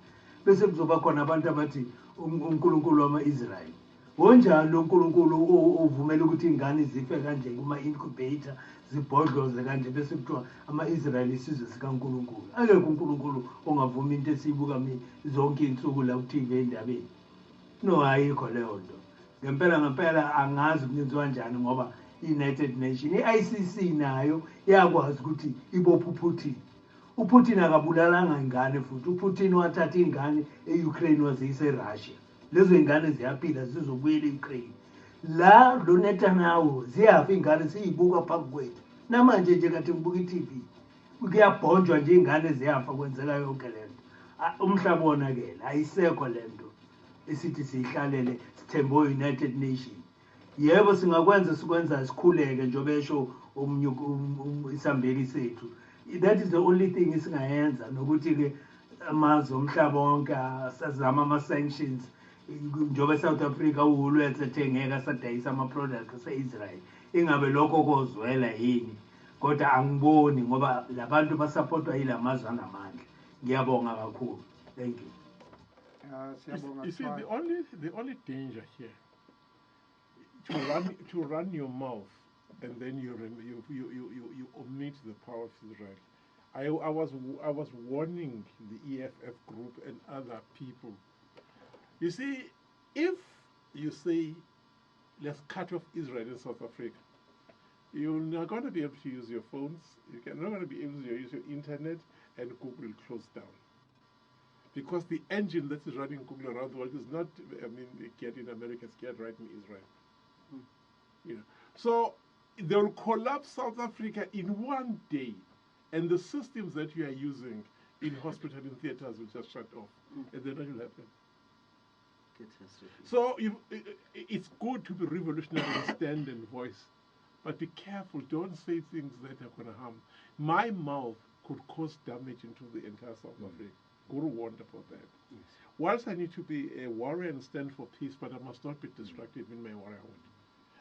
bese kuzoba khona abantu abathi uNkulunkulu wama-Israyeli. Wonjani lo nkulunkulu uvumela ukuthi iy'ngane zife kanje kuma-incubator zibhodloze kanje bese kuthiwa ama-Israyeli isizwe sikaNkulunkulu? Akekho uNkulunkulu ongavuma into esiyibuka zonke iy'nsuku la ku-TV endabeni. No, ayikho leyo nto. Ngempela angazi kunyenziwa njani ngoba i-United Nations i-ICC nayo yakwazi ukuthi ibophe uPutin. uPutin akabulalanga ingane futhi uPutin wathatha ingane e-Ukraine waziyisa eRussia. Lezo ingane ziyaphila zizobuyela e-Ukraine. La lo Netanyahu ziyafa ingane siyibuka phambi kwethu. Namanje nje kathi ngibuka i-TV kuyabhonjwa nje ingane ziyafa kwenzeka yonke lento. Umhlaba wonakele ayisekho lento esithi siyihlalele sithembe o-United Nations. Yebo sikwenza sikhuleke njengoba esho omunye isambeli sethu. That is the only thing isingayenza nokuthi-ke amazwe omhlaba wonke asazama ama-sanctions njengoba eSouth Africa uhulu yathengeka asadayisa ama-products ase-Israel. Ingabe lokho kozwela yini kodwa angiboni ngoba labantu basapotwa yilamazwe anamandla. Ngiyabonga kakhulu. Thank you. You see, the only danger here to run your mouth and then you omit the power of Israel. I was warning the EFF group and other people. You see, if you say let's cut off Israel in South Africa, you're not going to be able to use your phones. You're not going to be able to use your internet, and Google will close down. Because the engine that is running Google around the world is not, I mean, get in America, it's get right in Israel. You know. So they will collapse South Africa in one day, and the systems that you are using in hospital and theaters will just shut off, and then what will happen? So it's good to be revolutionary and stand and voice, but be careful. Don't say things that are going to harm. My mouth could cause damage into the entire South Africa. Guru warned about that. Yes. Whilst I need to be a warrior and stand for peace, but I must not be destructive in my warriorhood.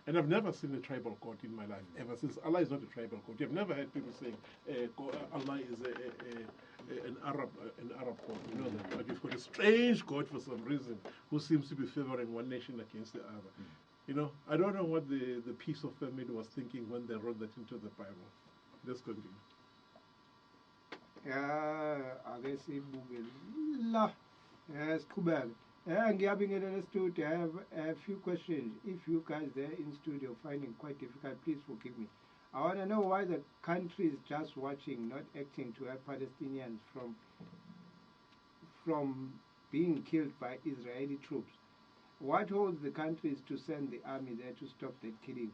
And I've never seen a tribal court in my life, ever since. Allah is not a tribal court. You've never heard people saying Allah is an Arab God. You know that. But you've got a strange God for some reason who seems to be favoring one nation against the other. You know, I don't know what the Peace of Family was thinking when they wrote that into the Bible. Let's continue. I guess siqhubeke. Ngiyabingelela studio. I have a few questions. If you guys there in studio find it quite difficult, please forgive me. I want to know why the country is just watching, not acting to help Palestinians from being killed by Israeli troops. What holds the countries to send the army there to stop the killing?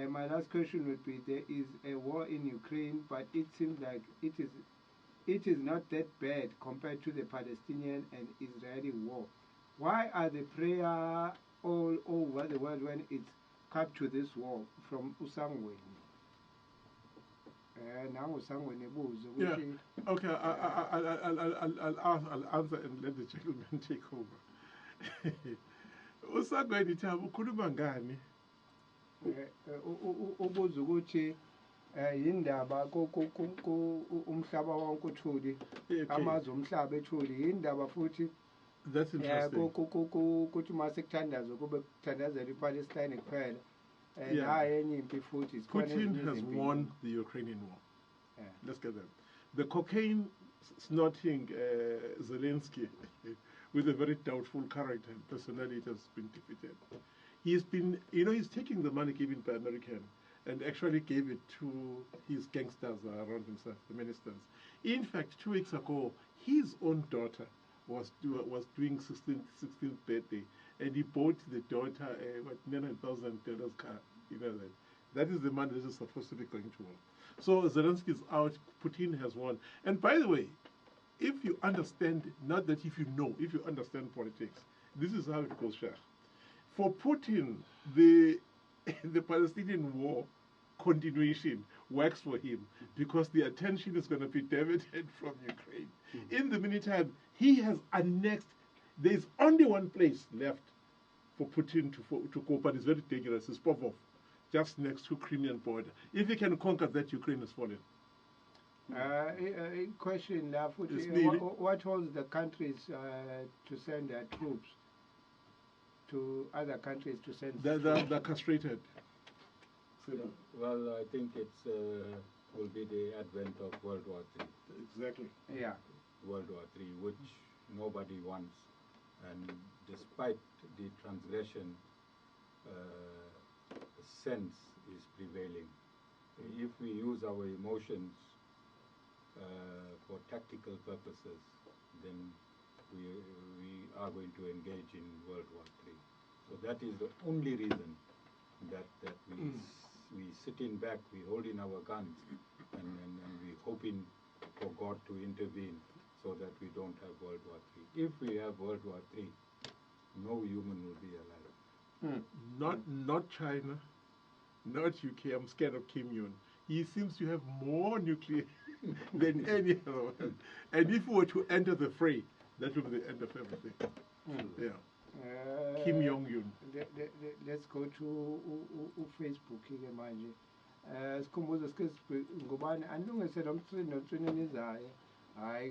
My last question would be, there is a war in Ukraine, but it seems like it is not that bad compared to the Palestinian and Israeli war. Why are the prayer all over the world when it's come to this war from Usangwe? Now Usangwe nebuzo. Yeah. Okay. I'll answer and let the gentleman take over. Usangwe nithi ukhuluma ngani? Ubuza ukuthi yindaba umhlaba wonke uthuli amazwe omhlaba ethuli yindaba futhi. That's interesting. Ukuthi mase kuthandazwe kube kuthandazela iPalestine kuphela. Hayi enye impi futhi. Putin has won the Ukrainian war. Let's get that. The cocaine snorting Zelensky with a very doubtful character and personality has been defeated. He's been, he's taking the money given by American and actually gave it to his gangsters around himself, the ministers. In fact, 2 weeks ago, his own daughter was doing 16th birthday, and he bought the daughter a $900,000 car. You know that is the money that is supposed to be going to war. So Zelensky is out. Putin has won. And by the way, if you understand, not that if you understand politics, this is how it goes, Sheikh. For Putin, the Palestinian war continuation works for him because the attention is going to be diverted from Ukraine. In the meantime, he has annexed. There is only one place left for Putin to go, but it's very dangerous. It's Popov, just next to Crimean border. If he can conquer that, Ukraine is fallen. Question now, what holds the countries to send their troops to other countries to send? They're castrated. Well, I think it's will be the advent of World War III. Exactly. Yeah. World War III, which nobody wants, and despite the transgression, sense is prevailing. If we use our emotions for tactical purposes, then we are going to engage in World War III. So that is the only reason that we sitting back, we holding our guns, and we hoping for God to intervene so that we don't have World War III. If we have World War III, no human will be alive. Not China, not UK. I'm scared of Kim Jong. He seems to have more nuclear than any other one. And if we were to enter the fray, that would be the end of everything. Yeah. Kim Jong-un. Let's go to Facebook ke manje. Sikhumbuza ngubani anilungise lo mcimbi nomcimbi nizayo I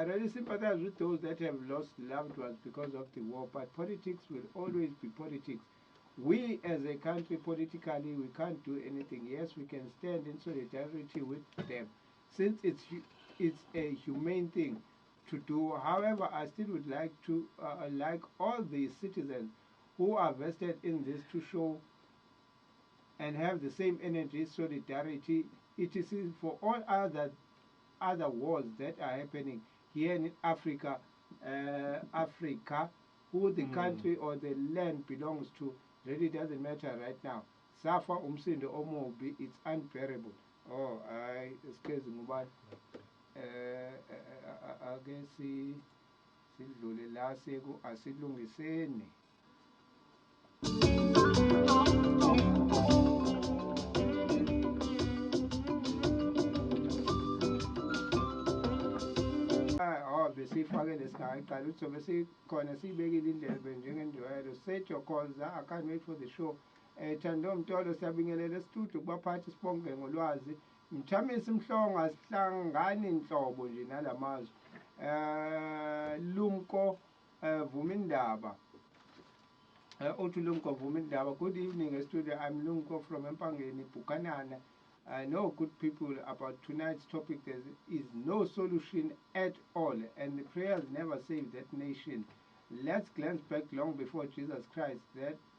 really sympathize with those that have lost loved ones because of the war, but politics will always be politics. We as a country politically, we can't do anything. Yes, we can stand in solidarity with them since it's a humane thing to do. However, I still would like to like all the citizens who are vested in this to show and have the same energy, solidarity. It is for all other wars that are happening here in Africa, who the country or the land belongs to, really doesn't matter right now. Safa umsindo omubi, it's unbearable. Oh, excuse me, but ake sidlule la asilungiseni. Besifake lesigaba iqala ukuthi sobe sikhona siyibekile indlebe njengenjwayelo. Set your calls. I can't wait for the show. Thando Mtolo siyabingelela estudio kubaphathi sibonke ngolwazi. Mthamisi Mhlonga sihlangani inhlobo nje nalamazwi. Lumko Vumindaba. Uthi Lumko Vumindaba. Good evening studio. I'm Lumko from Empangeni Bukanana. I know, good people, about tonight's topic. There is no solution at all, and the prayers never saved that nation. Let's glance back long before Jesus Christ.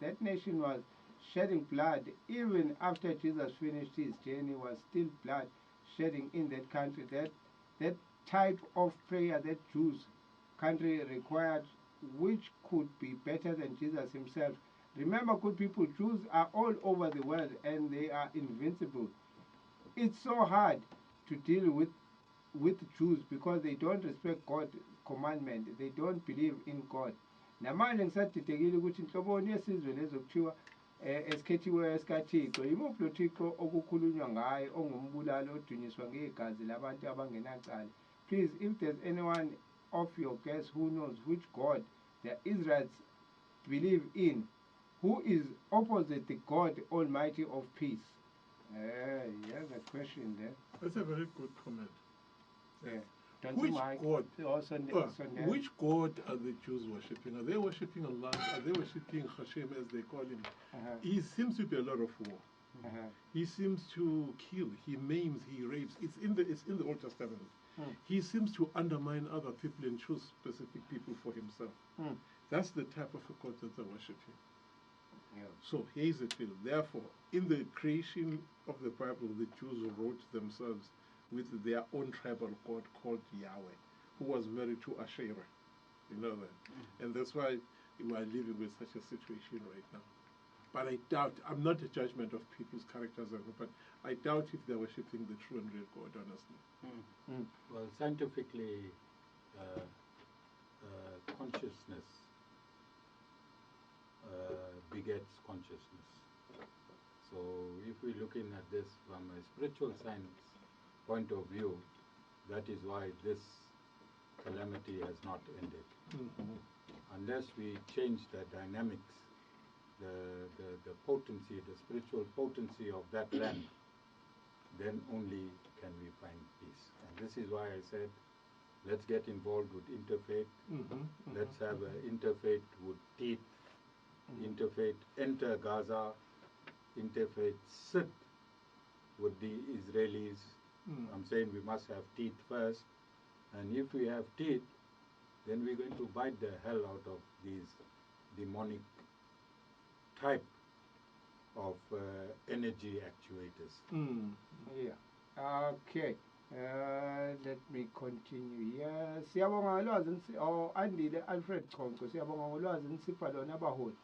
That nation was shedding blood. Even after Jesus finished his journey, was still blood shedding in that country. That type of prayer that Jews country required, which could be better than Jesus himself. Remember, good people, Jews are all over the world, and they are invincible. It's so hard to deal with Jews because they don't respect God's commandment. They don't believe in God. Namanje ngisadidekile ukuthi inhloboni yesizwe lezokuthiwa esikhethiweyo esikaThixo yimuphi lo Thixo okukhulunywa ngaye ongumbulalo odunyiswa ngegazi labantu abangenacala. Please, if there's anyone of your guests who knows which God the Israelites believe in, who is opposite the God Almighty of peace. Yeah, the question there. That's a very good comment. Yeah. Which God are the Jews worshipping? Are they worshipping Allah? Are they worshipping Hashem, as they call him? He seems to be a lot of war. He seems to kill. He maims. He rapes. It's in the Old Testament. He seems to undermine other people and choose specific people for himself. That's the type of a God that they're worshipping. Yeah. So here is the deal. Therefore, in the creation of the Bible, the Jews wrote themselves with their own tribal god called Yahweh, who was married to Asherah. You know that? And that's why we are living with such a situation right now. But I doubt, I'm not a judgment of people's characters, but I doubt if they're worshipping the true and real God, honestly. Well, scientifically, consciousness begets consciousness. So if we're looking at this from a spiritual science point of view, that is why this calamity has not ended. Unless we change the dynamics, the potency, the spiritual potency of that land, then only can we find peace. And this is why I said, let's get involved with interfaith. Let's have an interfaith with teeth. Interfaith enter Gaza. Interfaith sit with the Israelis. I'm saying we must have teeth first. And if we have teeth, then we're going to bite the hell out of these demonic type of energy actuators. Yeah. Okay. Let me continue. Yeah. Siyabonga ngolwazi andile Alfred Chonko. Siyabonga ngolwazi nisipha lona abaholi.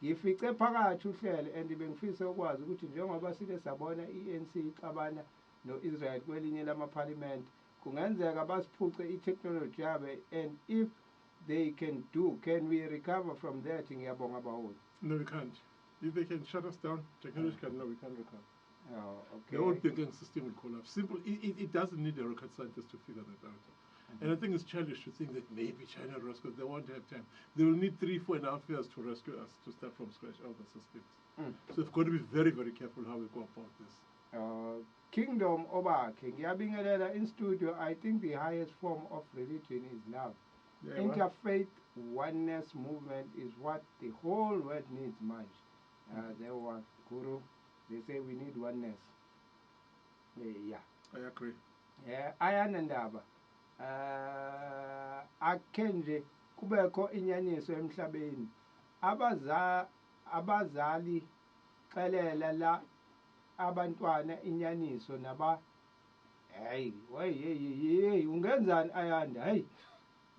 Ngifice phakathi uhlelo and bengifisa ukwazi ukuthi njengoba sike sabona iNC ixabana noIsrael kwelinye lama-parliament, kungenzeka basiphuce i-technology yabo, and if they can we recover from that? Ngiyabonga abaholi. No, we can't. If they can shut us down, technology can, no, we can't recover. Oh, okay. The whole banking system will collapse. Simple. It doesn't need a rocket scientist to figure that out. And I think it's childish to think that maybe China will rescue us. They won't have time. They will need 3-4.5 years to rescue us, to start from scratch, all the systems. So we've got to be very, very careful how we go about this. Kingdom obakhe ngiyabingelela in studio. I think the highest form of religion is love. Yeah, interfaith oneness movement is what the whole world needs much. There was Guru, they say we need oneness. Yeah, I agree. Ayanandaba akenje kubekho inyaniso emhlabeni abazali xelela la abantwana inyaniso naba hey ungenzani Ayanda hey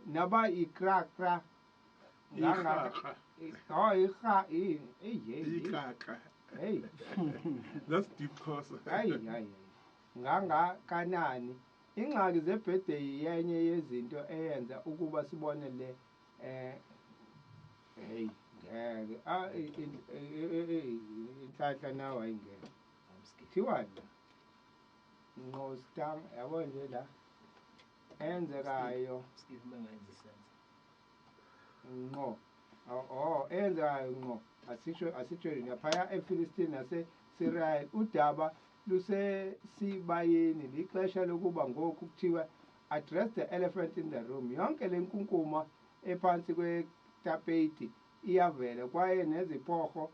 naba ikrakra nganga hey that's deep course hey nganga kanani ingxaki zebirthday yenye yezinto eyenza ukuba sibone le hey ngeke inhlahla nawe ayingeke thiwani ngqostang yabo nje la enzekayo ngqo enzekayo ngqo asitsho laphaya ePhilistine naseSisrael udaba lusesibayeni lixesha lokuba ngoku kuthiwa address the elephant in the room. Yonke le nkunkuma ephansi kwetapeti iyavela kwaye neziphorho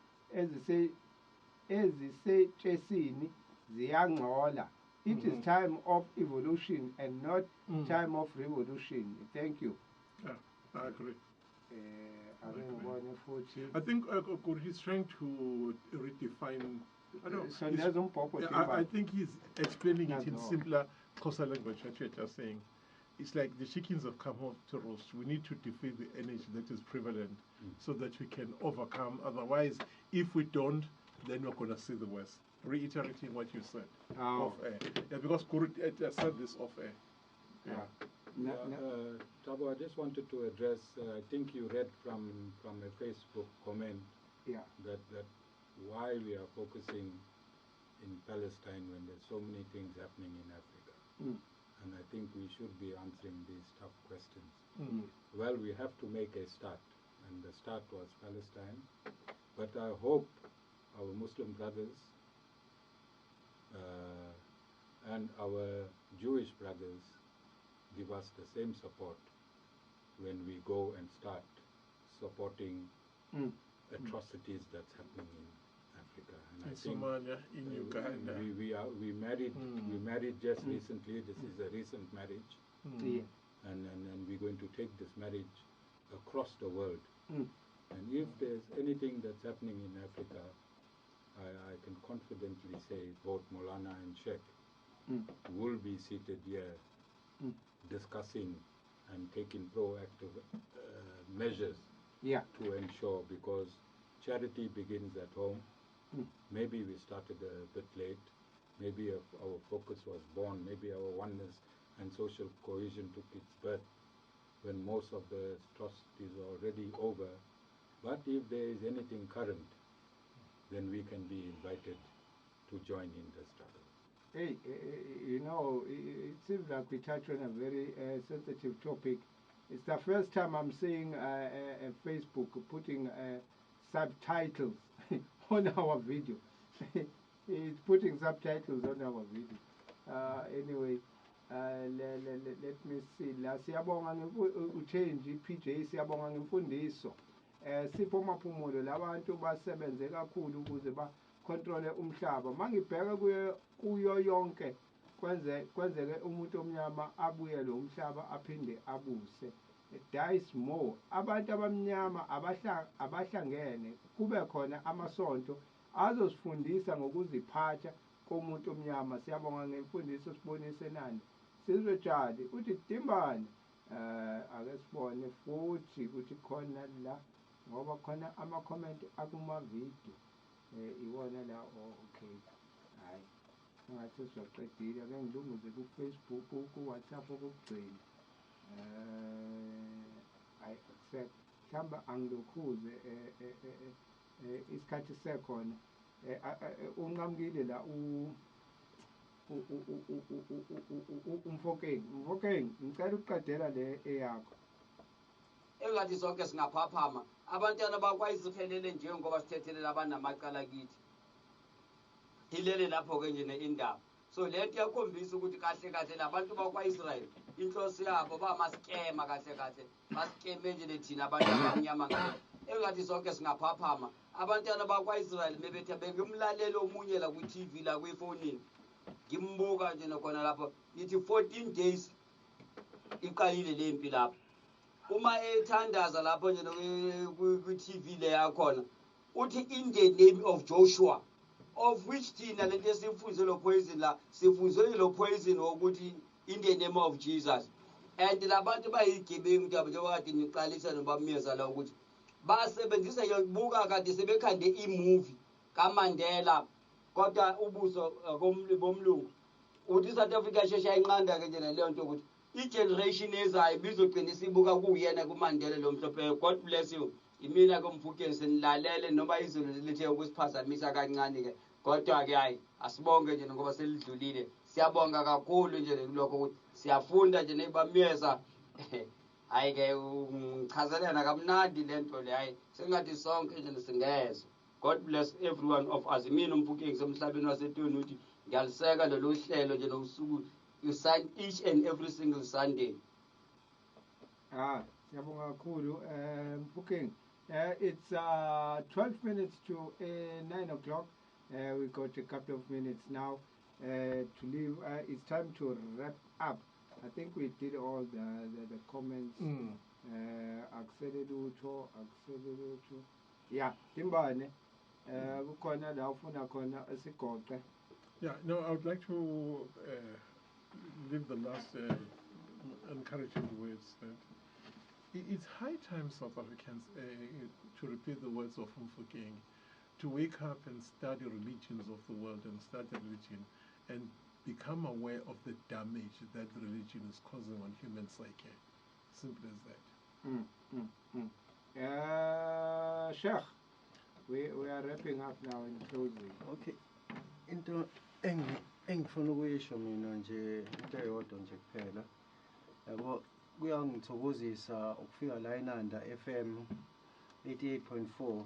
ezisetshesini ziyangcola. It is time of evolution and not time of revolution. Thank you. Yeah, I agree. I think he's trying to redefine. I think he's explaining it in simpler Xhosa language, what you're just saying. It's like the chickens have come home to roast. We need to defeat the energy that is prevalent so that we can overcome. Otherwise, if we don't, then we're going to see the worst. Reiterating what you said off air. Yeah, because Guru said this off air. Yeah. Tabo, I just wanted to address, I think you read from a Facebook comment that why we are focusing in Palestine when there's so many things happening in Africa. And I think we should be answering these tough questions. Well, we have to make a start, and the start was Palestine. But I hope our Muslim brothers and our Jewish brothers give us the same support when we go and start supporting atrocities that's happening in Africa. And in Somalia, in Uganda. We married just recently. This is a recent marriage. And we're going to take this marriage across the world. And if there's anything that's happening in Africa, I can confidently say both Molana and Sheikh will be seated here discussing and taking proactive measures to ensure, because charity begins at home. Maybe we started a bit late. Maybe our focus was born. Maybe our oneness and social cohesion took its birth when most of the atrocities are already over. But if there is anything current, then we can be invited to join in the struggle. Hey, it seems like we touched on a very sensitive topic. It's the first time I'm seeing Facebook putting subtitles on our video. It's putting subtitles on our video. Anyway, let me see. La siyabonga uchange PJ siyabonga ngemfundiso. Sipho maphumulo labantu basebenze kakhulu ukuze bakontrole umhlaba. Mangibheka kuyo yonke kwenzeke umuntu omnyama abuye lo mhlaba aphinde abuse. Dice more. Abantu abamnyama abahlangene kube khona amasonto azosifundisa ngokuziphatha komuntu omnyama. Siyabonga ngemfundiso sibonise nani. Sizojali uthi Dimbane ake sibone futhi ukuthi khona la ngoba khona ama-comment akuma video iwona la okay hayi ngathi sizoqedile ake ngilunguze ku-Facebook ku-WhatsApp okugcina I accept mhlawumbe angilokhuze isikhathi sekhona unqamukile la umfokeng ngicela ukuqedela le eyakho engathi sonke singaphaphama abantwana bakwaIsrael njengoba sithethelela abanamacala kithi hilele lapho-ke nje indaba. So le nto iyakhombisa ukuthi kahle kahle labantu bakwa-Israyeli inhloso yabo bamaskema kahle kahle baskeme nje thina abantu abamnyama ngale engathi sonke singaphaphama. Abantwana bakwa-Israyeli mebethi bengimlaleli omunye la kwi-TV la kwifonini ngimbuka nje nakhona lapho ngithi 14 days iqalile le mpi lapho. Uma ethandaza lapho nje kwi-TV le yakhona uthi in the name of Joshua, of which thina lento esifunze lo poison la sifunze lo poison wokuthi in the name of Jesus. And labantu bayigebengu njengoba kade niqalisa nobamyeza la ukuthi basebenzisa yokubuka kade sebekhande imovie kaMandela kodwa ubuso bomlungu uthi South Africa shesha inqanda ke nje leyo nto ukuthi igeneration ezayo bizogcina isibuka kuyena kuMandela lo mhlophe. God bless you. Imina komfukeni senilalele noma izulu lithe ukusiphazamisa kancane ke kodwa ke hayi asibonge nje ngoba selidlulile. Siyabonga kakhulu nje lokho ukuthi siyafunda nje nebamyeza hayi ke ngichazelena kamnandi lento le hayi sengathi sonke nje singezwe. God bless every one of us. Mina umfukeni semhlabeni waseToni uthi ngiyaliseka lelo hlelo nje nosuku you sign each and every single Sunday. Siyabonga kakhulu Mfukeng. It's 12 minutes to 9 o'clock. We got a couple of minutes now to leave. It's time to wrap up. I think we did all the comments. Yeah, Timbane. Kukhona la ufuna khona esigoqe. Yeah, no, I would like to leave the last encouraging words that it's high time South Africans to repeat the words of Mfukeng, to wake up and study religions of the world and study religion and become aware of the damage that religion is causing on human psyche. Simple as that. Sheikh, we are wrapping up now in closing. Okay. Into engifuna ukuyisho mina nje into eyodwa nje kuphela. Yabo kuyangithokozisa ukufika la Inanda FM 88.4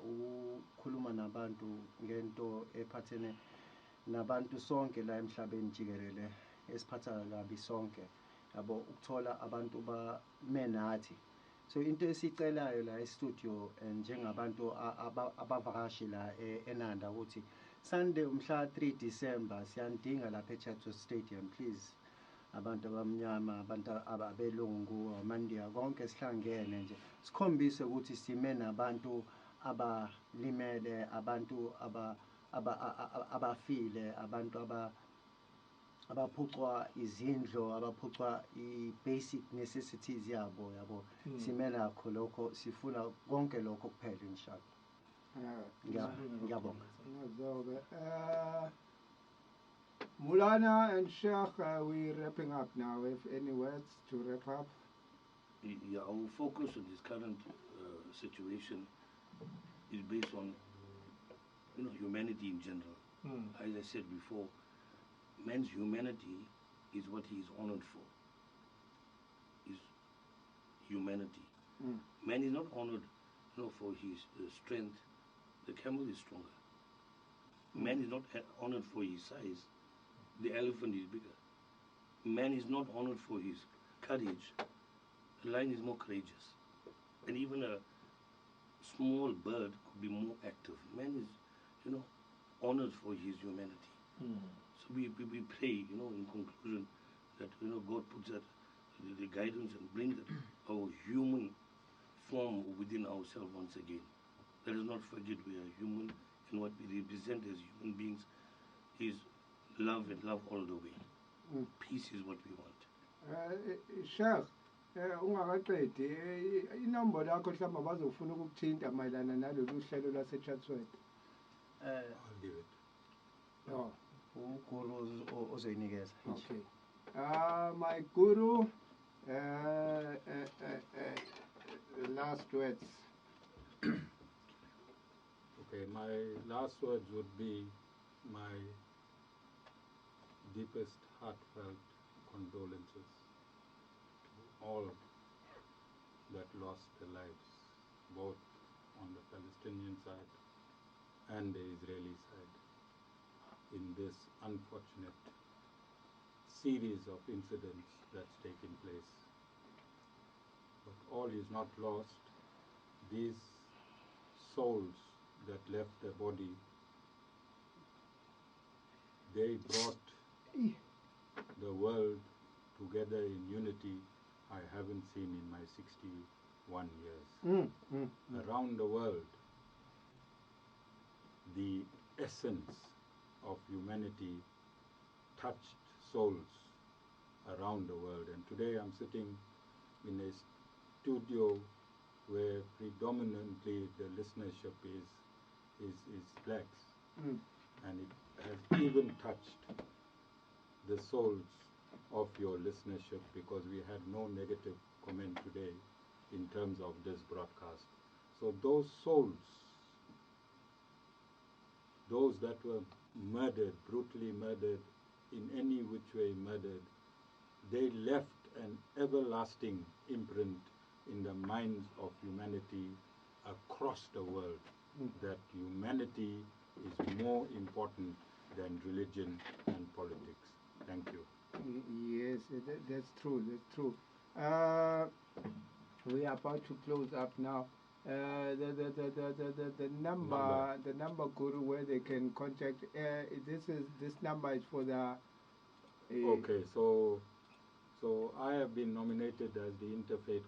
ukukhuluma nabantu ngento ephathene nabantu sonke la emhlabeni jikelele esiphatha kabi sonke. Yabo ukuthola abantu bamenathi. So into esicelayo la e-studio njengabantu abavakashi la eNanda ukuthi Sunday umhla 3 December siyandinga lapha eChatsworth Stadium please. Abantu abamnyama, abantu abelungu, amandiya konke sihlangene nje. Sikhombise ukuthi sime nabantu abalimele, abantu abafile, abantu abaphucwa izindlo, abaphucwa i-basic necessities yabo. Sime nakho lokho, sifuna konke lokho kuphela inshallah. Ngiyabonga. Mulana and Sheikh, we're wrapping up now. If any words to wrap up? Yeah, our focus on this current situation is based on, humanity in general. As I said before, man's humanity is what he is honored for. Is humanity. Man is not honored, for his strength. The camel is stronger. Man is not honored for his size. The elephant is bigger. Man is not honored for his courage. The lion is more courageous. And even a small bird could be more active. Man is, honored for his humanity. So we pray, in conclusion, that, God puts that, the guidance and brings that our human form within ourselves once again. Let us not forget we are human, and what we represent as human beings is love and love all the way. Peace is what we want. Sheikh, ungakaqedi inombolo yakho mhlawumbe bazofuna ukukuthinta mayelana nalolu hlelo lwaseChatsworth. I'll give it. Oh. Uguru ozoyinikeza. Okay. My guru, last words. Okay, my last words would be my deepest heartfelt condolences to all that lost their lives, both on the Palestinian side and the Israeli side. in this unfortunate series of incidents that's taken place. But all is not lost. These souls that left the body, they brought the world together in unity I haven't seen in my 61 years. Around the world, the essence of humanity touched souls around the world. And today I'm sitting in a studio where predominantly the listenership is blacks. And it has even touched the souls of your listenership, because we had no negative comment today in terms of this broadcast. So those souls, those that were murdered, brutally murdered, in any which way murdered, they left an everlasting imprint in the minds of humanity across the world, that humanity is more important than religion and politics. Thank you. Yes, that's true. That's true. We are about to close up now. The number, Guru, where they can contact. This number is for the. Okay, so I have been nominated as the interfaith